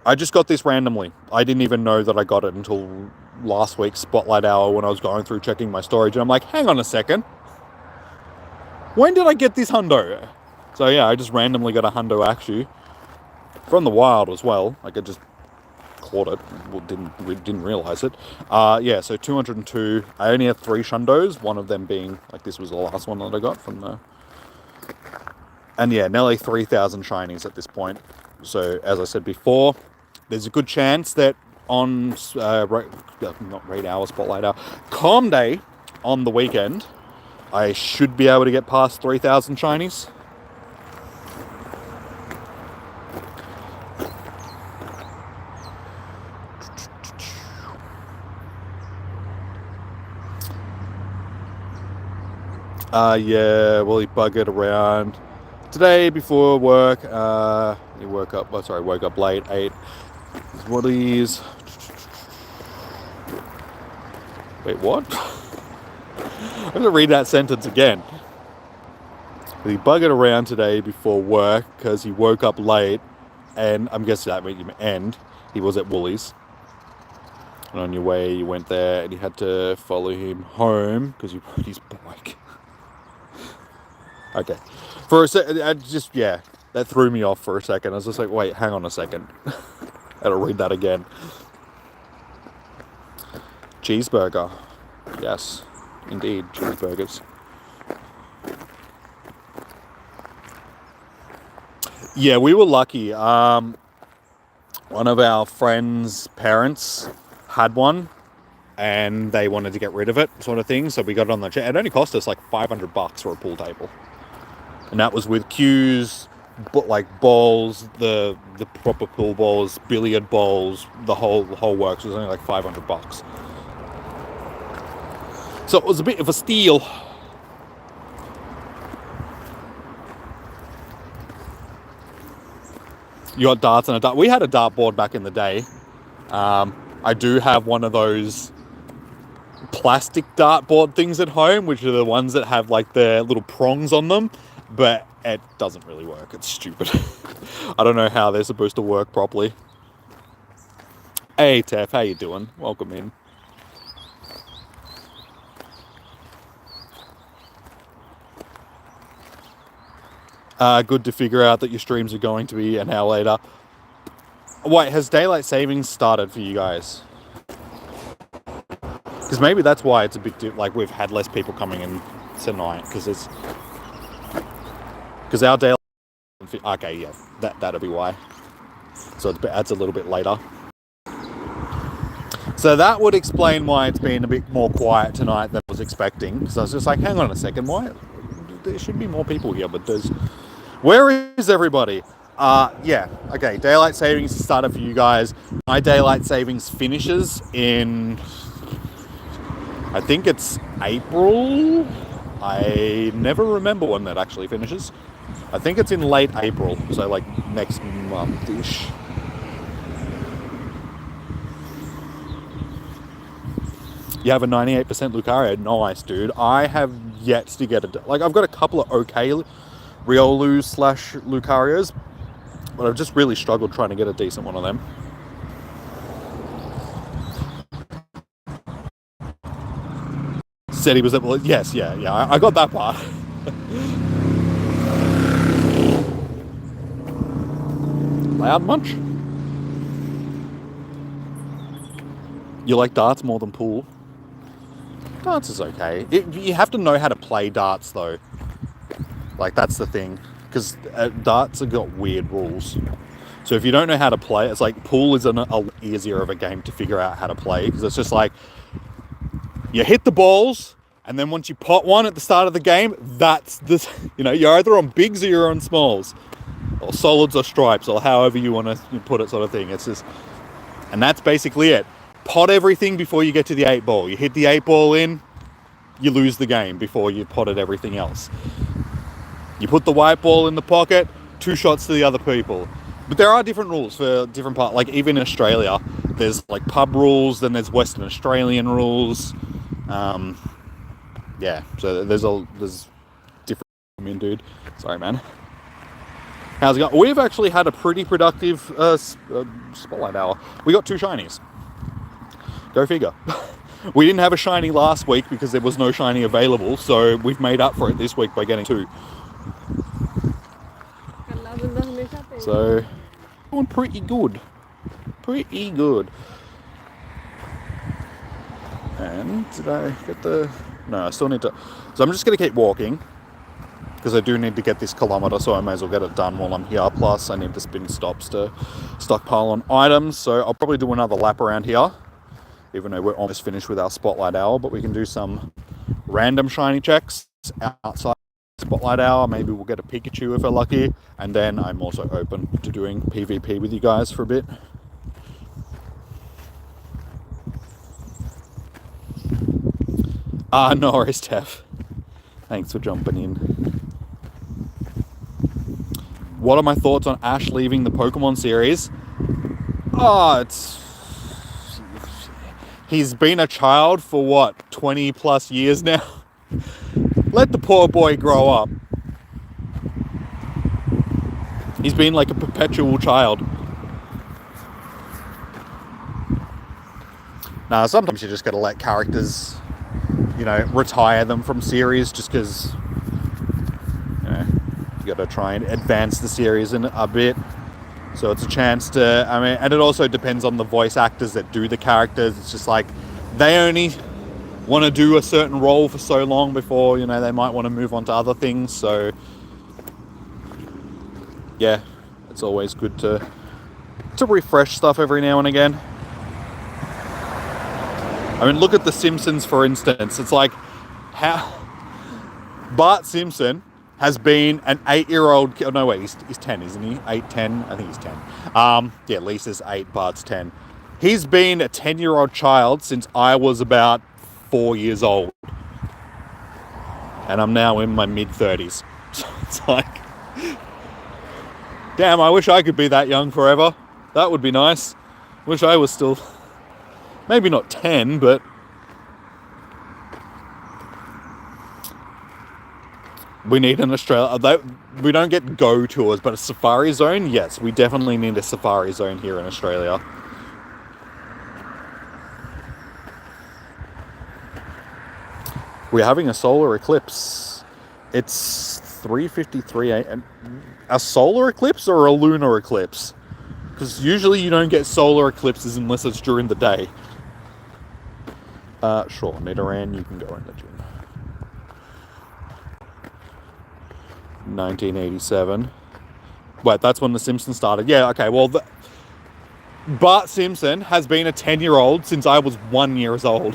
I just got this randomly. I didn't even know that I got it until last week's Spotlight Hour when I was going through checking my storage, and I'm like, hang on a second. When did I get this hundo? So yeah, I just randomly got a hundo Axu from the wild as well. Like, I just caught it. Well, didn't realize it. Yeah, so 202. I only have 3 shundos, one of them being, like, this was the last one that I got from the... And yeah, nearly 3,000 shinies at this point. So, as I said before, there's a good chance that on, not Raid Hour, Spotlight Hour, Calm Day on the weekend, I should be able to get past 3,000 shinies. Yeah, well, he buggered around today before work. He woke up late, ate his woodies. Wait, what? I'm going to read that sentence again. He buggered around today before work because he woke up late, and I'm guessing that made him end. He was at Woolies. And on your way, you went there, and you had to follow him home because you rode his bike. Okay. For a second, that threw me off for a second. I was just like, wait, hang on a second. I had to read that again. Cheeseburger. Yes, indeed, cheeseburgers. Yeah, we were lucky. One of our friends' parents had one, and they wanted to get rid of it, sort of thing. So we got it on the chat. It only cost us like $500 for a pool table, and that was with cues, but like balls, the proper pool balls, billiard balls, the whole works. It was only like $500. So it was a bit of a steal. You got darts and a dart. We had a dartboard back in the day. I do have one of those plastic dartboard things at home, which are the ones that have like the little prongs on them, but it doesn't really work. It's stupid. I don't know how they're supposed to work properly. Hey Tef, how you doing? Welcome in. Good to figure out that your streams are going to be an hour later. Wait, has daylight savings started for you guys? Because maybe that's why it's a bit like we've had less people coming in tonight, because our daylight. Okay, yeah, that'll be why. So it adds a little bit later. So that would explain why it's been a bit more quiet tonight than I was expecting. Because I was just like, hang on a second, why? There should be more people here, but there's. Where is everybody? Yeah, okay, daylight savings started for you guys. My daylight savings finishes in, I think it's April. I never remember when that actually finishes. I think it's in late April, so like next month-ish. You have a 98% Lucario. Nice, dude. I have yet to get it. Like, I've got a couple of okay Riolu / Lucarios, but I've just really struggled trying to get a decent one of them. Said he was able to, yes, yeah, I got that part. Loud much? You like darts more than pool? Darts is okay. You have to know how to play darts, though. Like, that's the thing. Because darts have got weird rules. So if you don't know how to play, it's like pool is a easier of a game to figure out how to play. Because it's just like, you hit the balls, and then once you pot one at the start of the game, that's the, you're either on bigs or you're on smalls. Or solids or stripes, or however you want to put it, sort of thing. It's just, and that's basically it. Pot everything before you get to the 8 ball. You hit the 8 ball in, you lose the game before you potted everything else. You put the white ball in the pocket, 2 shots to the other people. But there are different rules for different parts. Like even in Australia, there's like pub rules, then there's Western Australian rules. Yeah, so there's different. I mean, dude, sorry, man. How's it going? We've actually had a pretty productive Spotlight Hour. We got 2 shinies. Go figure. We didn't have a shiny last week because there was no shiny available, so we've made up for it this week by getting 2. So, doing pretty good. Pretty good. And did I get the... No, I still need to... So I'm just going to keep walking, because I do need to get this kilometre, so I may as well get it done while I'm here. Plus, I need to spin stops to stockpile on items, so I'll probably do another lap around here, even though we're almost finished with our Spotlight Hour, but we can do some random shiny checks outside Spotlight Hour. Maybe we'll get a Pikachu if we're lucky, and then I'm also open to doing PvP with you guys for a bit. No worries, Tef. Thanks for jumping in. What are my thoughts on Ash leaving the Pokemon series? He's been a child for what, 20 plus years now? Let the poor boy grow up. He's been like a perpetual child. Nah, sometimes you just gotta let characters, retire them from series just because, you gotta try and advance the series in a bit. So it's a chance to, and it also depends on the voice actors that do the characters. It's just like, they only want to do a certain role for so long before, they might want to move on to other things. So, yeah, It's always good to refresh stuff every now and again. I mean, look at The Simpsons, for instance. It's like how Bart Simpson has been an 8-year-old. Oh, no, wait, he's 10, isn't he? 8, 10? I think he's 10. Yeah, Lisa's 8, Bart's 10. He's been a 10-year-old child since I was about 4 years old. And I'm now in my mid-30s. So it's like, damn, I wish I could be that young forever. That would be nice. Wish I was still, maybe not 10, but we need an Australia. We don't get go tours, but a safari zone, yes, we definitely need a safari zone here in Australia. We're having a solar eclipse. It's 3:53 a.m. A solar eclipse or a lunar eclipse? Because usually you don't get solar eclipses unless it's during the day. Sure, Nidoran, you can go in the gym. 1987. Wait, that's when The Simpsons started. Yeah, okay, well, Bart Simpson has been a 10-year-old since I was 1 year old.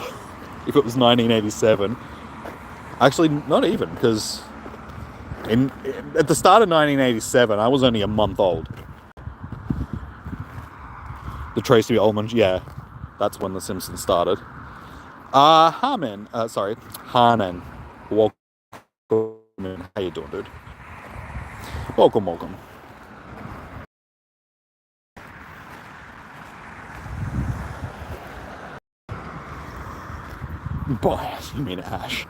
If it was 1987. Actually, not even, because at the start of 1987, I was only a month old. The Tracy Ullman, yeah, that's when The Simpsons started. Hanan, welcome in. How you doing, dude? Welcome. Bias, you mean Ash.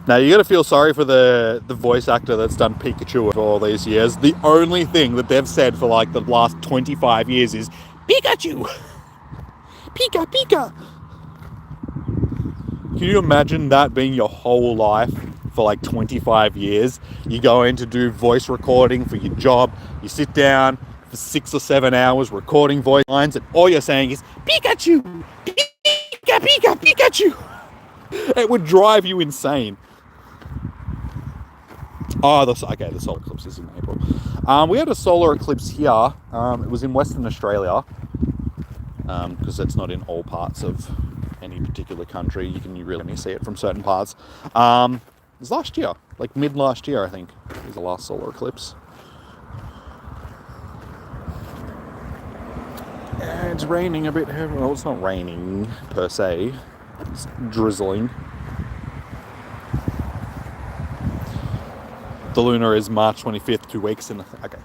Now, you gotta feel sorry for the voice actor that's done Pikachu for all these years. The only thing that they've said for like the last 25 years is, Pikachu! Pika! Can you imagine that being your whole life for like 25 years? You go in to do voice recording for your job, you sit down for 6 or 7 hours recording voice lines, and all you're saying is, Pikachu! Pikachu! It would drive you insane. Oh, the solar eclipse is in April. We had a solar eclipse here. It was in Western Australia, because it's not in all parts of any particular country. You really only see it from certain parts. It was last year, like mid last year, I think, was the last solar eclipse. And it's raining a bit heavy. Well, it's not raining per se. It's drizzling. The lunar is March 25th, 2 weeks in. Okay.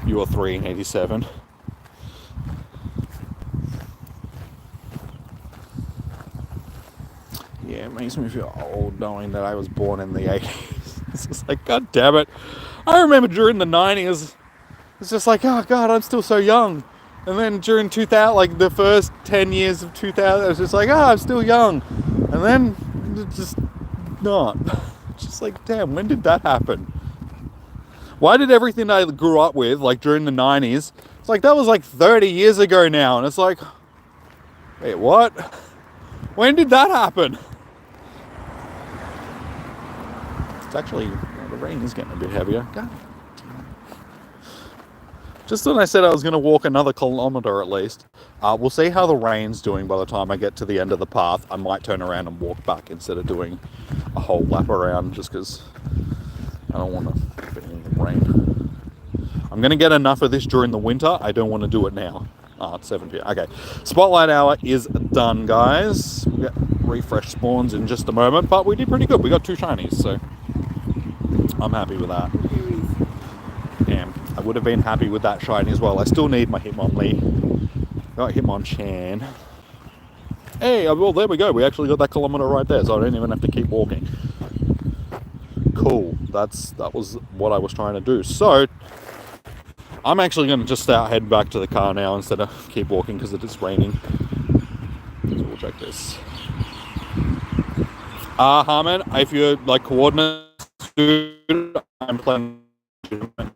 You were 3 in 87. Yeah, it makes me feel old knowing that I was born in the 80s. It's just like, God damn it. I remember during the 90s, it's just like, oh God, I'm still so young. And then during 2000, like the first 10 years of 2000, it was just like, I'm still young. And then it's just not. Just like, damn, when did that happen? Why did everything I grew up with, like during the 90s, it's like, that was like 30 years ago now. And it's like, wait, what? When did that happen? It's actually, the rain is getting a bit heavier. God. Just when I said I was going to walk another kilometre at least. We'll see how the rain's doing by the time I get to the end of the path. I might turn around and walk back instead of doing a whole lap around, just because I don't want to be in the rain. I'm going to get enough of this during the winter. I don't want to do it now. It's 7 p.m. Okay, Spotlight Hour is done, guys. We'll get refresh spawns in just a moment, but we did pretty good. We got 2 shinies, so I'm happy with that. Damn, I would have been happy with that shiny as well. I still need my Hitmonlee. Got Hitmonchan. Hey, well, there we go. We actually got that kilometre right there, so I don't even have to keep walking. Cool. That was what I was trying to do. So, I'm actually going to just head back to the car now instead of keep walking because it is raining. So we'll check this. Harman, if you're like coordinates, I'm planning,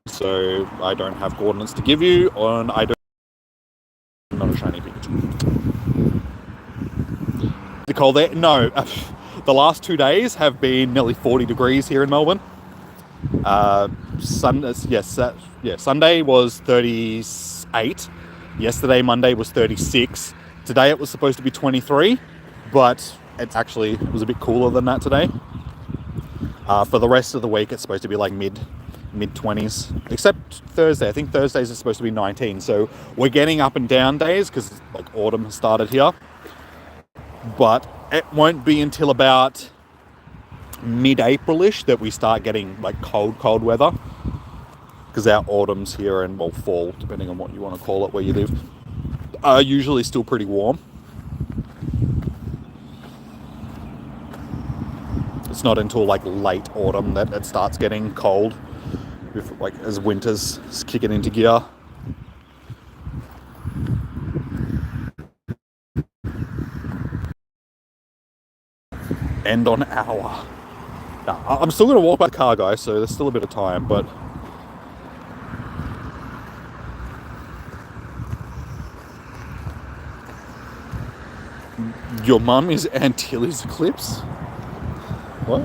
so I don't have coordinates to give you, and I don't. Not a shiny Pikachu. The cold there? No. The last 2 days have been nearly 40 degrees here in Melbourne. Sunday was 38. Yesterday, Monday, was 36. Today it was supposed to be 23, but it was a bit cooler than that today. For the rest of the week, it's supposed to be like mid 20s, except Thursday. I think Thursdays are supposed to be 19. So we're getting up and down days because like autumn has started here. But it won't be until about mid-April-ish that we start getting like cold weather, because our autumns here and fall, depending on what you want to call it where you live, are usually still pretty warm. It's not until like late autumn that it starts getting cold, as winter's kicking into gear. End on hour. Now, I'm still going to walk by the car, guys, so there's still a bit of time, but your mum is Antilles Eclipse? What?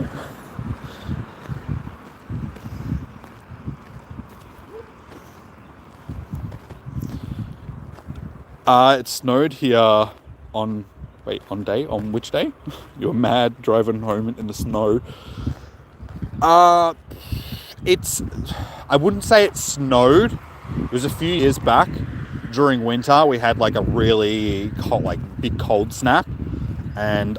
It snowed here on which day? You're mad driving home in the snow. I wouldn't say it snowed. It was a few years back during winter. We had like a really cold, big cold snap. And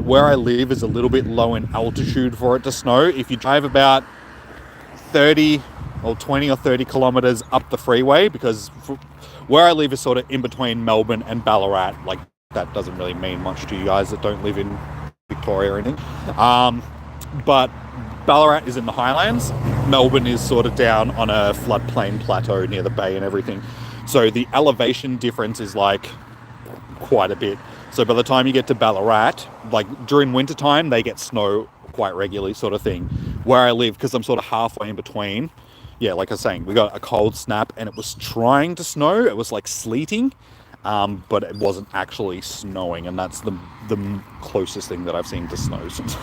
where I live is a little bit low in altitude for it to snow. If you drive about 20 or 30 kilometers up the freeway, because where I live is sort of in between Melbourne and Ballarat. Like, that doesn't really mean much to you guys that don't live in Victoria or anything. But Ballarat is in the highlands. Melbourne is sort of down on a floodplain plateau near the bay and everything. So the elevation difference is like quite a bit. So by the time you get to Ballarat, like during winter time, they get snow quite regularly, sort of thing. Where I live, because I'm sort of halfway in between, yeah, like I was saying, we got a cold snap and it was trying to snow. It was like sleeting, but it wasn't actually snowing, and that's the closest thing that I've seen to snow since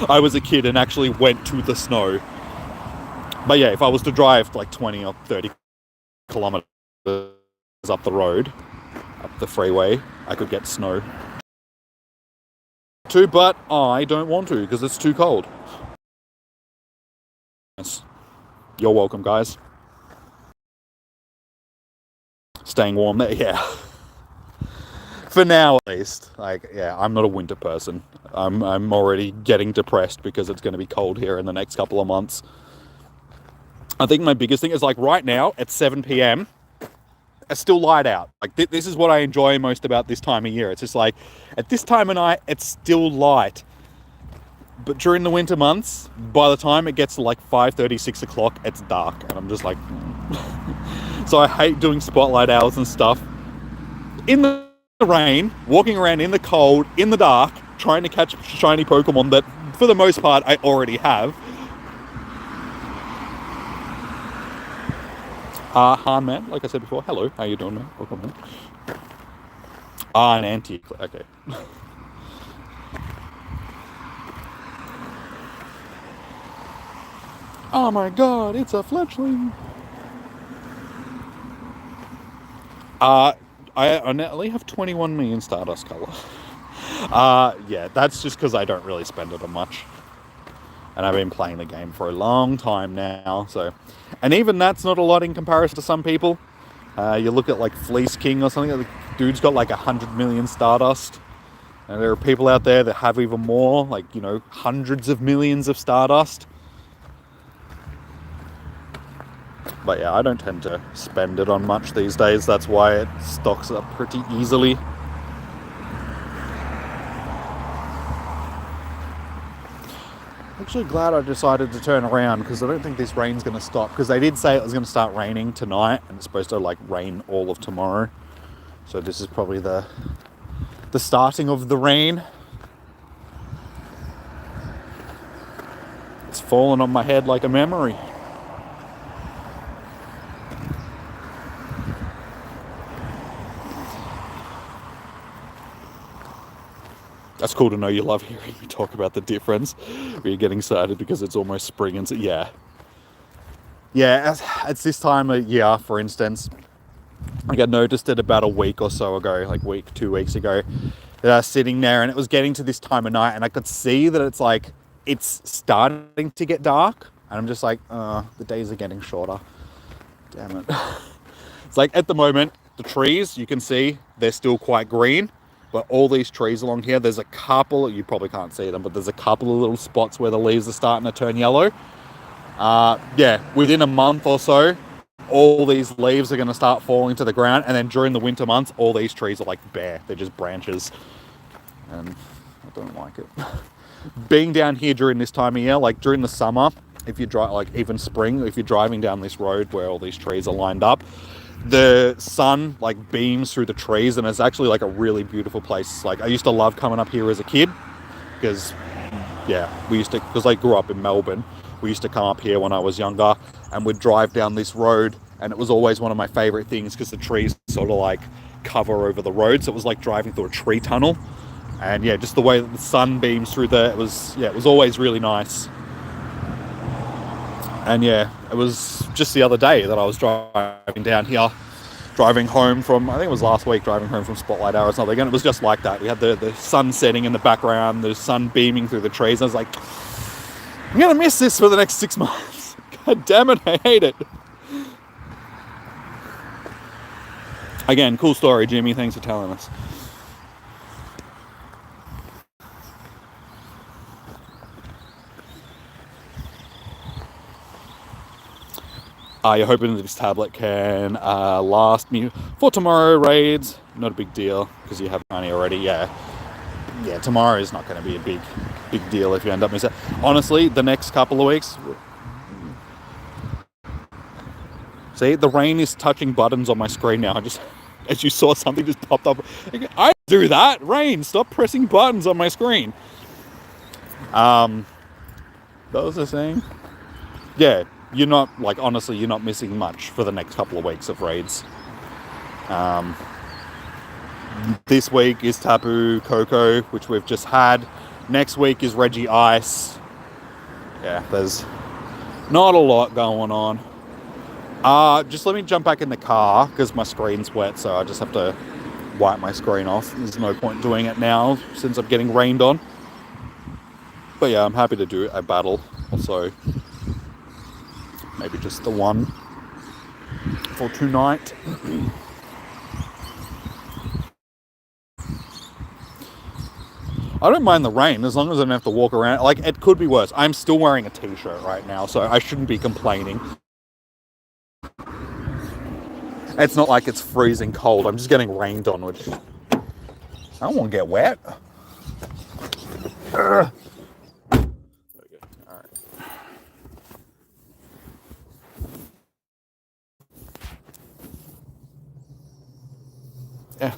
I was a kid and actually went to the snow. But yeah, if I was to drive like 20 or 30 kilometers up the road, up the freeway, I could get snow too, but I don't want to because it's too cold. Yes. You're welcome, guys. Staying warm there, yeah. For now, at least. Like, yeah, I'm not a winter person. I'm already getting depressed because it's going to be cold here in the next couple of months. I think my biggest thing is, like, right now at 7 p.m, it's still light out. Like, this is what I enjoy most about this time of year. It's just like, at this time of night, it's still light. But during the winter months, by the time it gets to like 5:30, 6 o'clock, it's dark. And I'm just like... So I hate doing spotlight hours and stuff in the rain, walking around in the cold, in the dark, trying to catch shiny Pokemon that, for the most part, I already have. Han Man, like I said before, hello, how you doing, man? Welcome, man. An antique, okay. Oh my god, it's a fletchling. I only have 21 million Stardust color. Yeah, that's just because I don't really spend it on much. And I've been playing the game for a long time now, so... And even that's not a lot in comparison to some people. You look at like Fleece King or something, the dude's got like 100 million Stardust. And there are people out there that have even more, like, you know, hundreds of millions of Stardust. But yeah, I don't tend to spend it on much these days. That's why it stocks up pretty easily. Actually glad I decided to turn around because I don't think this rain's going to stop. Because they did say it was going to start raining tonight and it's supposed to like rain all of tomorrow. So this is probably the starting of the rain. It's fallen on my head like a memory. That's cool to know you love hearing me talk about the difference. You're getting excited because it's almost spring and so, yeah. Yeah, it's this time of year, for instance. Like I noticed it about a week or so ago, like 2 weeks ago, that I was sitting there and it was getting to this time of night and I could see that it's like, it's starting to get dark. And I'm just like, the days are getting shorter. Damn it. It's like at the moment, the trees, you can see, they're still quite green. But all these trees along here, there's a couple, you probably can't see them, but there's a couple of little spots where the leaves are starting to turn yellow. Yeah, within a month or so, all these leaves are going to start falling to the ground. And then during the winter months, all these trees are like bare. They're just branches. And I don't like it. Being down here during this time of year, like during the summer, if you drive, like even spring, if you're driving down this road where all these trees are lined up, the sun like beams through the trees and it's actually like a really beautiful place. Like I used to love coming up here as a kid because, yeah, because I grew up in Melbourne. We used to come up here when I was younger and we'd drive down this road and it was always one of my favorite things because the trees sort of like cover over the road. So it was like driving through a tree tunnel. And yeah, just the way that the sun beams through there, it was always really nice. And yeah, it was just the other day that I was driving down here, driving home from, I think it was last week, driving home from Spotlight Hour or something, and it was just like that. We had the sun setting in the background, the sun beaming through the trees, and I was like, I'm gonna miss this for the next 6 months. God damn it, I hate it. Again, cool story, Jimmy, thanks for telling us. You're hoping that this tablet can last me for tomorrow raids. Not a big deal because you have money already. Yeah, tomorrow is not going to be a big deal if you end up missing. Honestly, the next couple of weeks. See, the rain is touching buttons on my screen now. As you saw, something just popped up. I do that. Rain, stop pressing buttons on my screen. That was the thing. Yeah. You're not, like, honestly, you're not missing much for the next couple of weeks of raids. This week is Tapu Koko, which we've just had. Next week is Reggie Ice. Yeah, there's not a lot going on. Just let me jump back in the car, because my screen's wet, so I just have to wipe my screen off. There's no point doing it now, since I'm getting rained on. But yeah, I'm happy to do a battle, also. Maybe just the one for tonight. I don't mind the rain as long as I don't have to walk around. Like, it could be worse. I'm still wearing a t-shirt right now, so I shouldn't be complaining. It's not like it's freezing cold. I'm just getting rained on, which I don't want to get wet. Ugh. Yeah,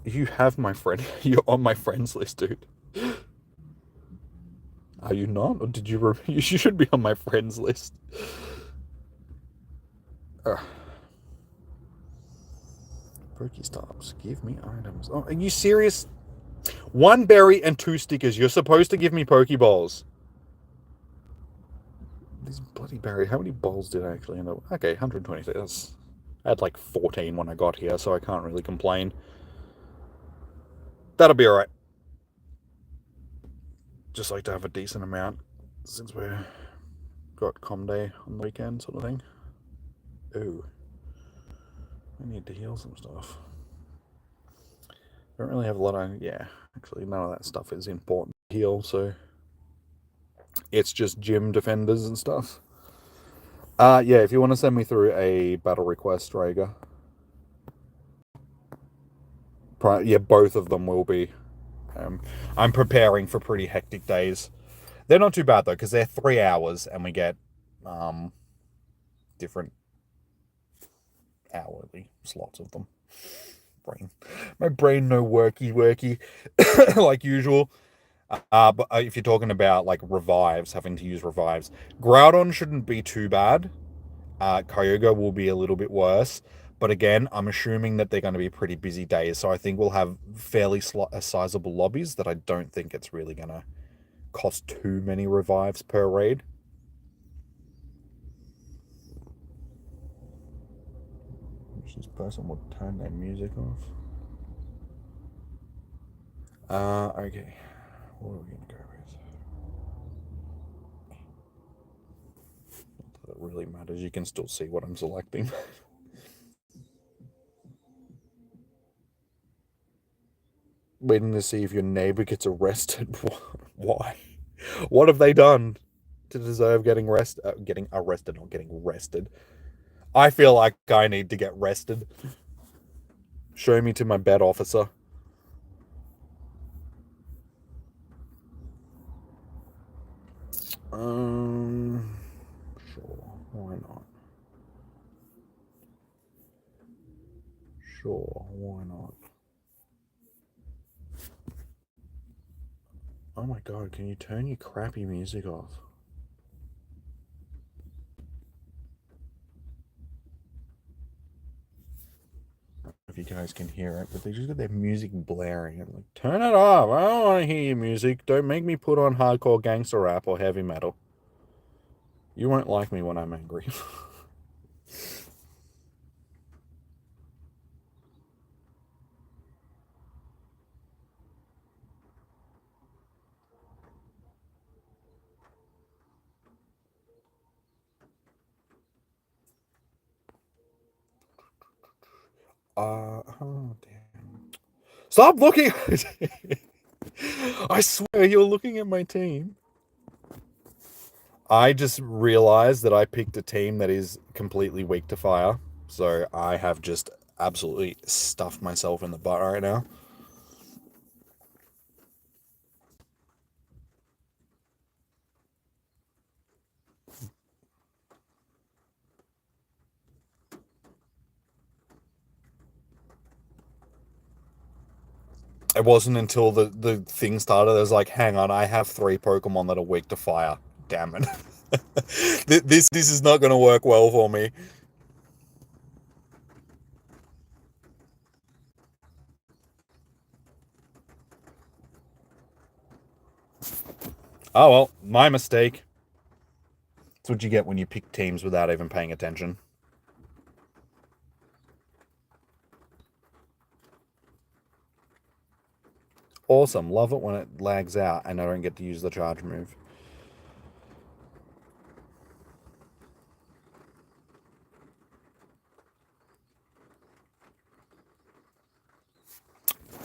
you have my friend. You're on my friends list, dude. Are you not? Or did you? You should be on my friends list. Pokestops, give me items. Oh, are you serious? 1 berry and 2 stickers. You're supposed to give me Pokeballs. These bloody berry. How many balls did I actually end up? Okay, 126. I had like 14 when I got here, so I can't really complain. That'll be alright. Just like to have a decent amount since we've got Com Day on the weekend, sort of thing. Ooh. I need to heal some stuff. Don't really have a lot of... Yeah, actually none of that stuff is important to heal, so... It's just gym defenders and stuff. Yeah, if you want to send me through a battle request, Rager. Yeah, both of them will be. I'm preparing for pretty hectic days. They're not too bad, though, because they're 3 hours, and we get different hourly slots of them. My brain no worky, like usual. But if you're talking about, like, revives, having to use revives, Groudon shouldn't be too bad. Kyogre will be a little bit worse. But again, I'm assuming that they're going to be pretty busy days. So I think we'll have fairly sizable lobbies that I don't think it's really going to cost too many revives per raid. This person will turn their music off. Okay. What are we going to go with? Not that it really matters. You can still see what I'm selecting. Waiting to see if your neighbor gets arrested. Why? What have they done to deserve getting getting arrested, not getting arrested? I feel like I need to get arrested. Show me to my bed, officer. Sure. Why not? Sure. Why not? Oh my god, can you turn your crappy music off? If you guys can hear it, but they just got their music blaring. I'm like, turn it off. I don't want to hear your music. Don't make me put on hardcore gangster rap or heavy metal. You won't like me when I'm angry. Oh damn. Stop looking! I swear you're looking at my team. I just realized that I picked a team that is completely weak to fire. So I have just absolutely stuffed myself in the butt right now. It wasn't until the thing started, I was like, hang on, I have 3 Pokemon that are weak to fire. Damn it. this is not going to work well for me. Oh well, my mistake. That's what you get when you pick teams without even paying attention. Awesome. Love it when it lags out and I don't get to use the charge move.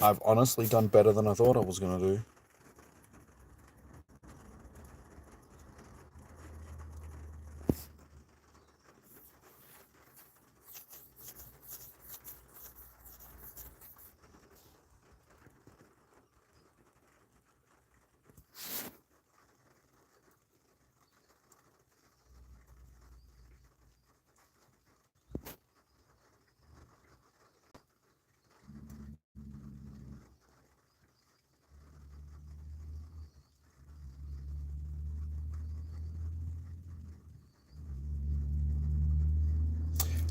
I've honestly done better than I thought I was going to do.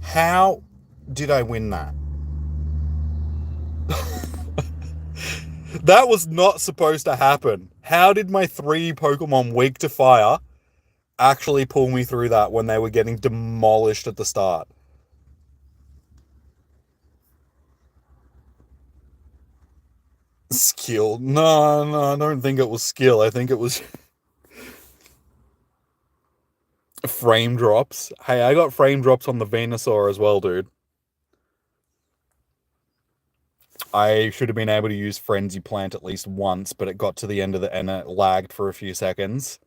How did I win that? That was not supposed to happen. How did my 3 Pokemon weak to fire actually pull me through that when they were getting demolished at the start? Skill. No, I don't think it was skill. I think it was frame drops. Hey, I got frame drops on the Venusaur as well, dude. I should have been able to use Frenzy Plant at least once, but it got to the end of and it lagged for a few seconds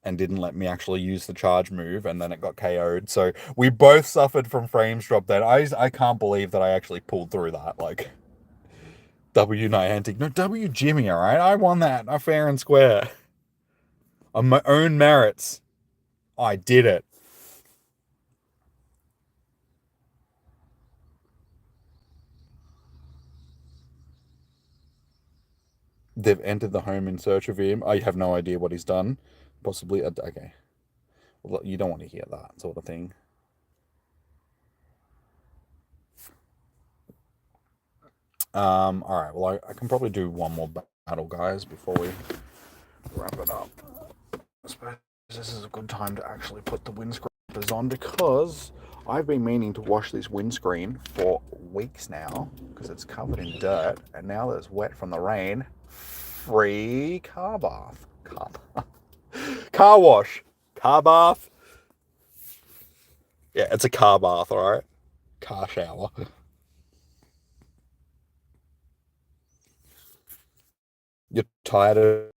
and didn't let me actually use the charge move, and then it got KO'd. So we both suffered from frames drop then. I can't believe that I actually pulled through that. Like, W Niantic. No, W Jimmy, alright? I won that. Fair and square. On my own merits. I did it. They've entered the home in search of him. I have no idea what he's done. Possibly, okay. Well, you don't want to hear that sort of thing. Alright, well, I can probably do one more battle, guys, before we wrap it up. I suppose this is a good time to actually put the windscreen wipers on because I've been meaning to wash this windscreen for weeks now because it's covered in dirt, and now that it's wet from the rain, free car bath. Car wash. Car bath. Yeah, it's a car bath, alright? Car shower. You're tired of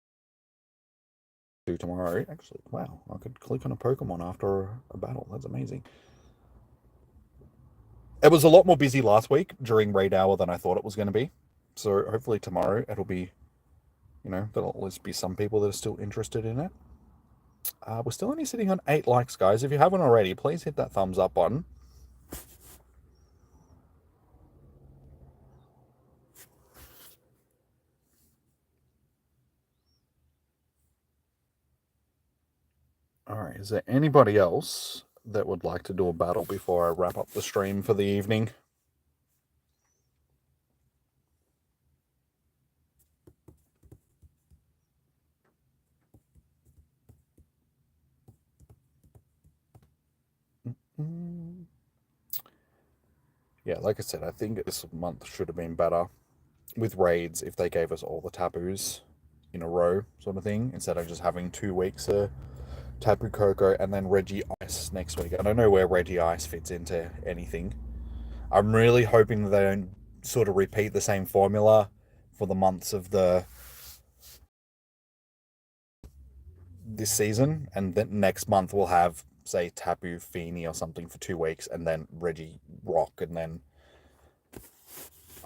do tomorrow. Actually, wow, I could click on a Pokemon after a battle. That's amazing. It was a lot more busy last week during raid hour than I thought it was going to be. So hopefully tomorrow it'll be, there'll at least be some people that are still interested in it. We're still only sitting on 8 likes, guys. If you haven't already, please hit that thumbs up button. Alright, is there anybody else that would like to do a battle before I wrap up the stream for the evening? Yeah, like I said, I think this month should have been better with raids if they gave us all the taboos in a row, sort of thing, instead of just having 2 weeks of Tapu Koko and then Reggie Ice next week. I don't know where Reggie Ice fits into anything. I'm really hoping that they don't sort of repeat the same formula for the months of this season, and then next month we'll have, say, Tapu Fini or something for 2 weeks, and then Reggie Rock, and then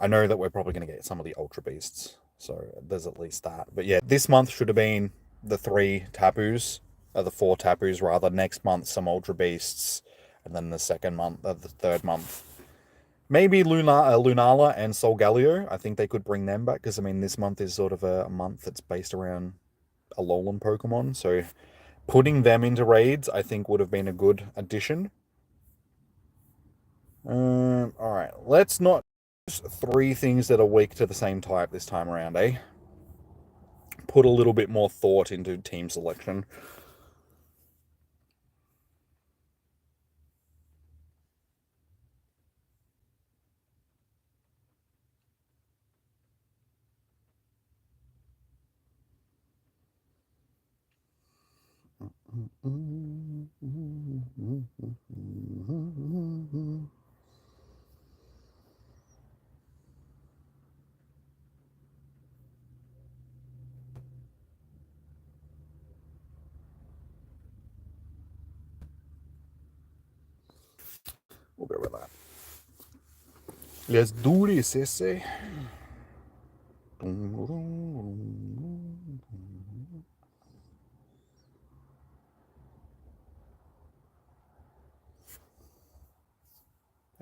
I know that we're probably going to get some of the Ultra Beasts, so there's at least that. But yeah, this month should have been the 3 Tapus, the 4 Tapus rather. Next month, some Ultra Beasts, and then the third month, maybe Lunala and Solgaleo. I think they could bring them back because I mean this month is sort of a month that's based around Alolan Pokemon, so putting them into raids I think would have been a good addition. All right, let's not 3 things that are weak to the same type this time around, eh? Put a little bit more thought into team selection. We'll go with that. Let's do this, Sissy.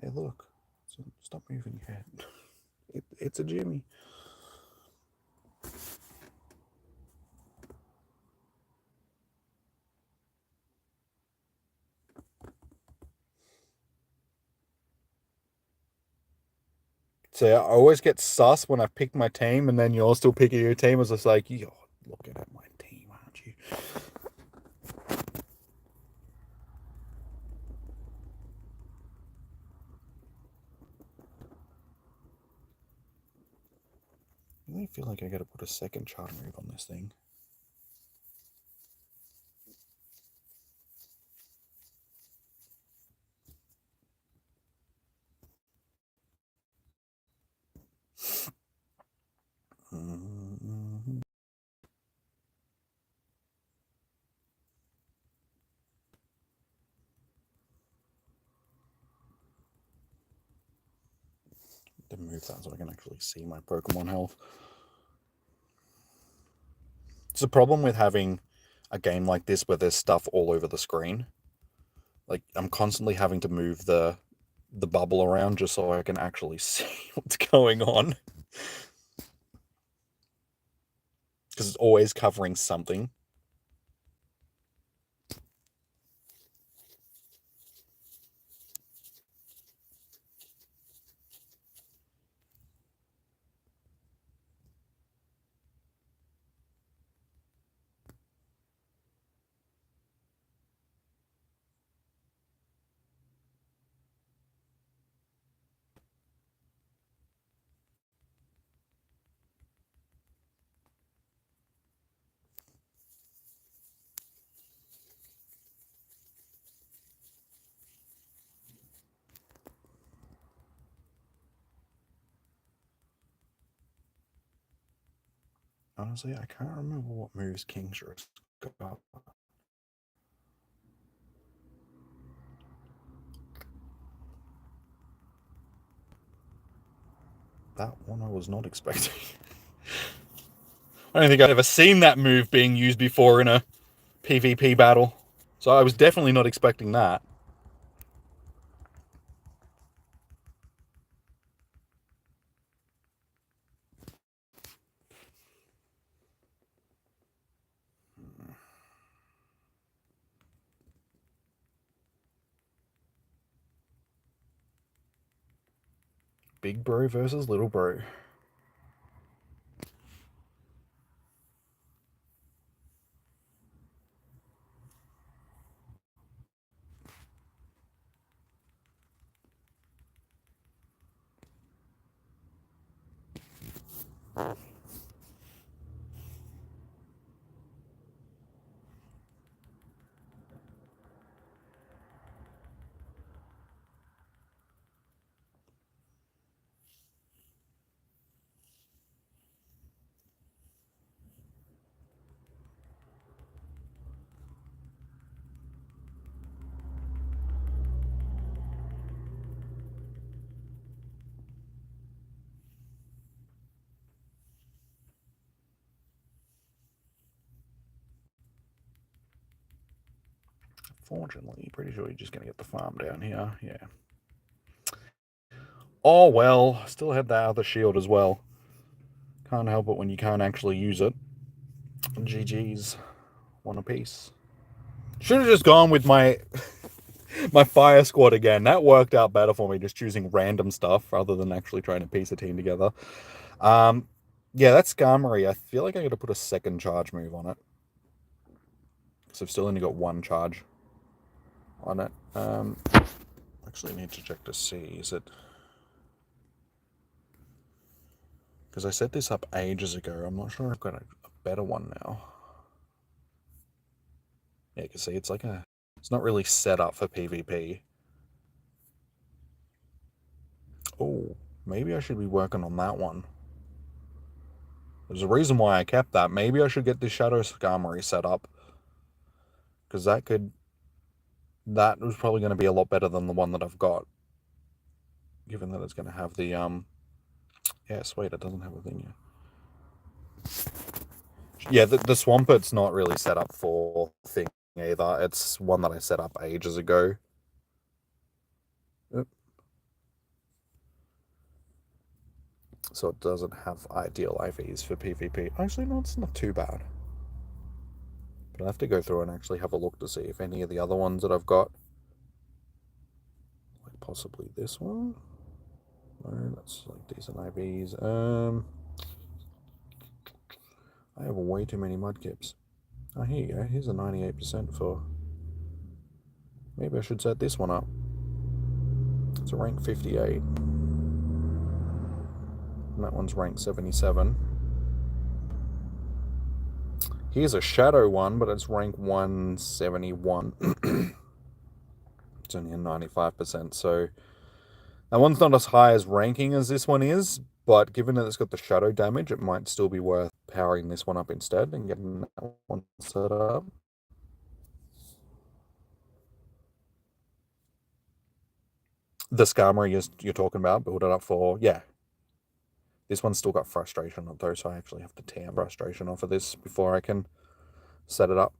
Hey, look. Stop moving your head. It's a Jimmy. So I always get sus when I pick my team and then you're still picking your team. It's just like, you're looking at my team, aren't you? I really feel like I gotta put a second charter move on this thing. To move that so I can actually see my Pokemon health. It's a problem with having a game like this where there's stuff all over the screen. Like, I'm constantly having to move the bubble around just so I can actually see what's going on. Because it's always covering something. Honestly, I can't remember what moves Kingshir's got. That one I was not expecting. I don't think I've ever seen that move being used before in a PvP battle. So I was definitely not expecting that. Big bro versus little bro. Fortunately, pretty sure you're just going to get the farm down here. Yeah. Oh, well. Still had that other shield as well. Can't help it when you can't actually use it. GG's. One apiece. Should have just gone with my my fire squad again. That worked out better for me, just choosing random stuff rather than actually trying to piece a team together. Yeah, that's Skarmory. I feel like I got to put a second charge move on it. Because I've still only got one charge on it. Actually need to check to see, is it... Because I set this up ages ago. I'm not sure I've got a better one now. Yeah, you can see it's like a... It's not really set up for PvP. Oh, maybe I should be working on that one. There's a reason why I kept that. Maybe I should get this Shadow Skarmory set up. Because that could... That was probably going to be a lot better than the one that I've got. Given that it's going to have the... Yeah, sweet, it doesn't have a thing yet. Yeah, the Swampert's not really set up for thing either. It's one that I set up ages ago. Oop. So it doesn't have ideal IVs for PvP. Actually, no, it's not too bad. But I have to go through and actually have a look to see if any of the other ones that I've got... Like possibly this one? No, that's like decent IVs. I have way too many mudkips. Oh, here you go. Here's a 98% for... Maybe I should set this one up. It's a rank 58. And that one's rank 77. Here's a shadow one, but it's rank 171. It's only a 95%, so... That one's not as high as ranking as this one is, but given that it's got the shadow damage, it might still be worth powering this one up instead and getting that one set up. The Skarmory you're talking about, build it up for, yeah. This one's still got frustration on though, so I actually have to tear frustration off of this before I can set it up.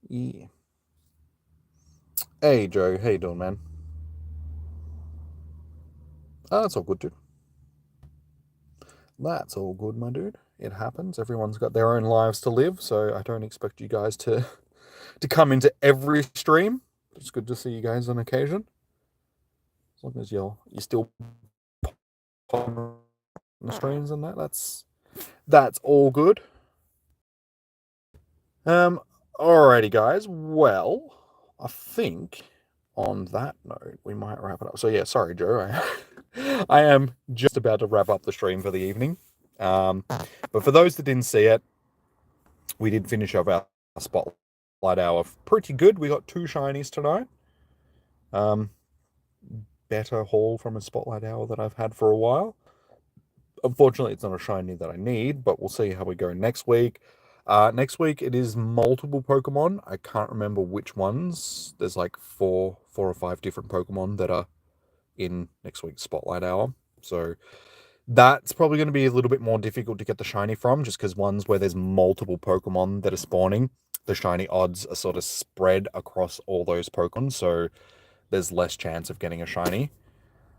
Yeah. Hey Joe, how you doing, man? Oh, that's all good, dude. That's all good, my dude. It happens. Everyone's got their own lives to live, so I don't expect you guys to come into every stream. It's good to see you guys on occasion. As long as you're still on the streams and that's all good. Alrighty, guys. Well, I think on that note we might wrap it up. So yeah, sorry, Joe. I am just about to wrap up the stream for the evening. But for those that didn't see it, we did finish up our Spotlight Hour pretty good. We got 2 shinies tonight. Better haul from a Spotlight Hour that I've had for a while. Unfortunately, it's not a shiny that I need, but we'll see how we go next week. Next week, it is multiple Pokemon. I can't remember which ones. There's like four or 5 different Pokemon that are in next week's Spotlight Hour. So that's probably going to be a little bit more difficult to get the shiny from, just because ones where there's multiple Pokemon that are spawning, the shiny odds are sort of spread across all those Pokemon, so there's less chance of getting a shiny.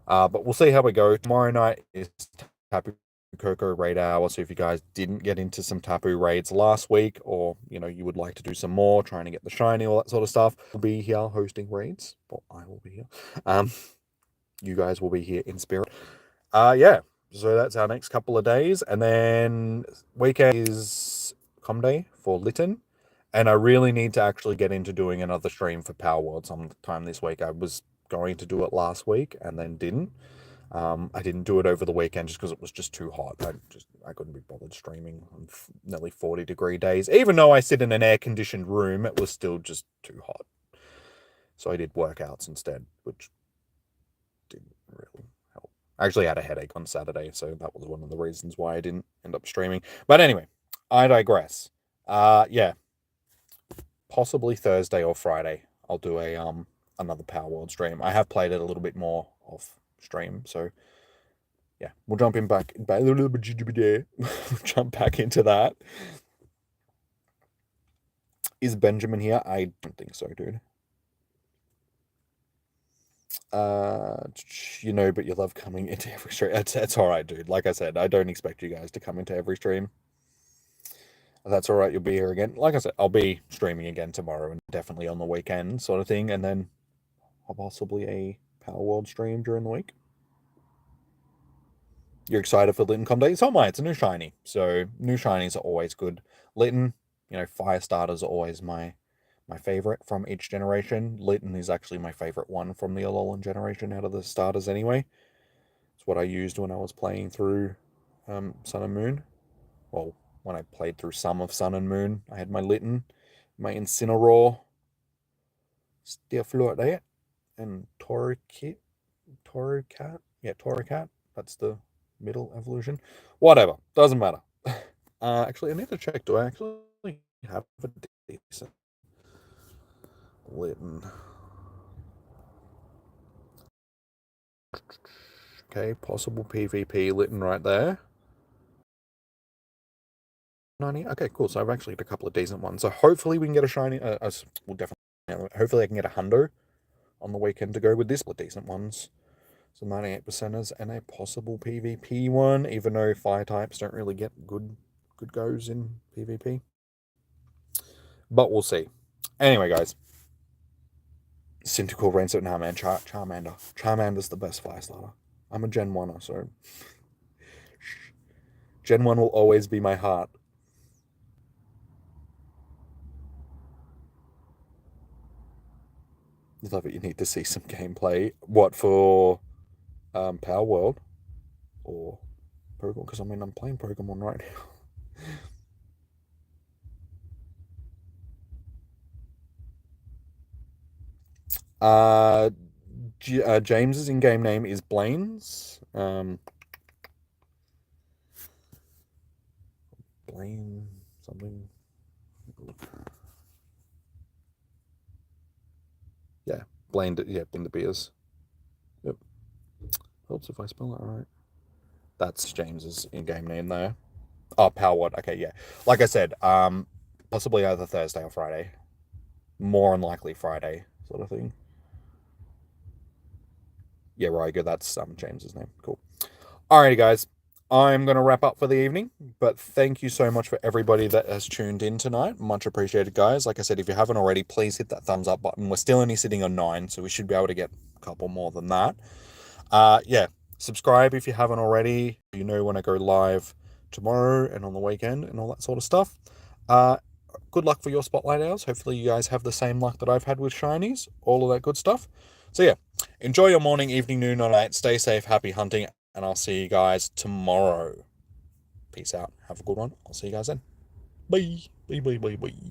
But we'll see how we go. Tomorrow night is Tapu Koko raid hour, so if you guys didn't get into some Tapu raids last week, or you would like to do some more, trying to get the shiny, all that sort of stuff, we'll be here hosting raids. Well, I will be here. You guys will be here in spirit. Yeah. So that's our next couple of days. And then weekend is Com Day for Lytton. And I really need to actually get into doing another stream for Power World sometime this week. I was going to do it last week and then didn't. I didn't do it over the weekend just because it was just too hot. I couldn't be bothered streaming on nearly 40-degree days. Even though I sit in an air-conditioned room, it was still just too hot. So I did workouts instead, which didn't really help. I actually had a headache on Saturday, so that was one of the reasons why I didn't end up streaming. But anyway, I digress. Yeah, possibly Thursday or Friday, I'll do a another Power World stream. I have played it a little bit more off stream, so yeah, we'll jump jump back into that. Is Benjamin here? I don't think so, dude. But you love coming into every stream. It's all right, dude. Like I said, I don't expect you guys to come into every stream. That's all right. You'll be here again. Like I said, I'll be streaming again tomorrow and definitely on the weekend sort of thing. And then possibly a Power World stream during the week. You're excited for Lytton Com Day? So am I. It's a new shiny. So new shinies are always good. Lytton, fire starters are always my favorite from each generation. Lytton is actually my favorite one from the Alolan generation out of the starters anyway. It's what I used when I was playing through Sun and Moon. Well, when I played through some of Sun and Moon, I had my Lytton, my Incineroar, Steelfloor there, and Torracat. Yeah, Torracat. That's the middle evolution. Whatever. Doesn't matter. Actually, I need to check. Do I actually have a decent Lytton? Okay, possible PvP Lytton right there. 90. Okay, cool. So I've actually got a couple of decent ones. So hopefully we can get a shiny. We'll definitely. Hopefully I can get a hundo on the weekend to go with this. Decent ones. Some 98%ers and a possible PvP one, even though fire types don't really get good goes in PvP. But we'll see. Anyway, guys. Cyntical, Rancid, nah man, Charmander. Charmander's the best fire starter. I'm a Gen 1er, so Gen 1 will always be my heart. I love it. You need to see some gameplay. What, for Power World or Pokemon? Because I'm playing Pokemon right now. James's in-game name is Blaine's. Blaine something. Yeah, Blaine. Yeah, in the beers. Yep. Helps if I spell that right. That's James's in-game name there. Oh, Power Word. Okay, yeah. Like I said, possibly either Thursday or Friday. More unlikely Friday, sort of thing. Yeah, right. Good. That's James's name. Cool. Alrighty, guys. I'm going to wrap up for the evening, but thank you so much for everybody that has tuned in tonight. Much appreciated, guys. Like I said, if you haven't already, please hit that thumbs up button. We're still only sitting on 9, so we should be able to get a couple more than that. Yeah, subscribe if you haven't already. You know when I go live tomorrow and on the weekend and all that sort of stuff. Good luck for your Spotlight Hours. Hopefully you guys have the same luck that I've had with shinies, all of that good stuff. So yeah, enjoy your morning, evening, noon, or night. Stay safe, happy hunting, and I'll see you guys tomorrow. Peace out. Have a good one. I'll see you guys then. Bye. Bye, bye, bye, bye.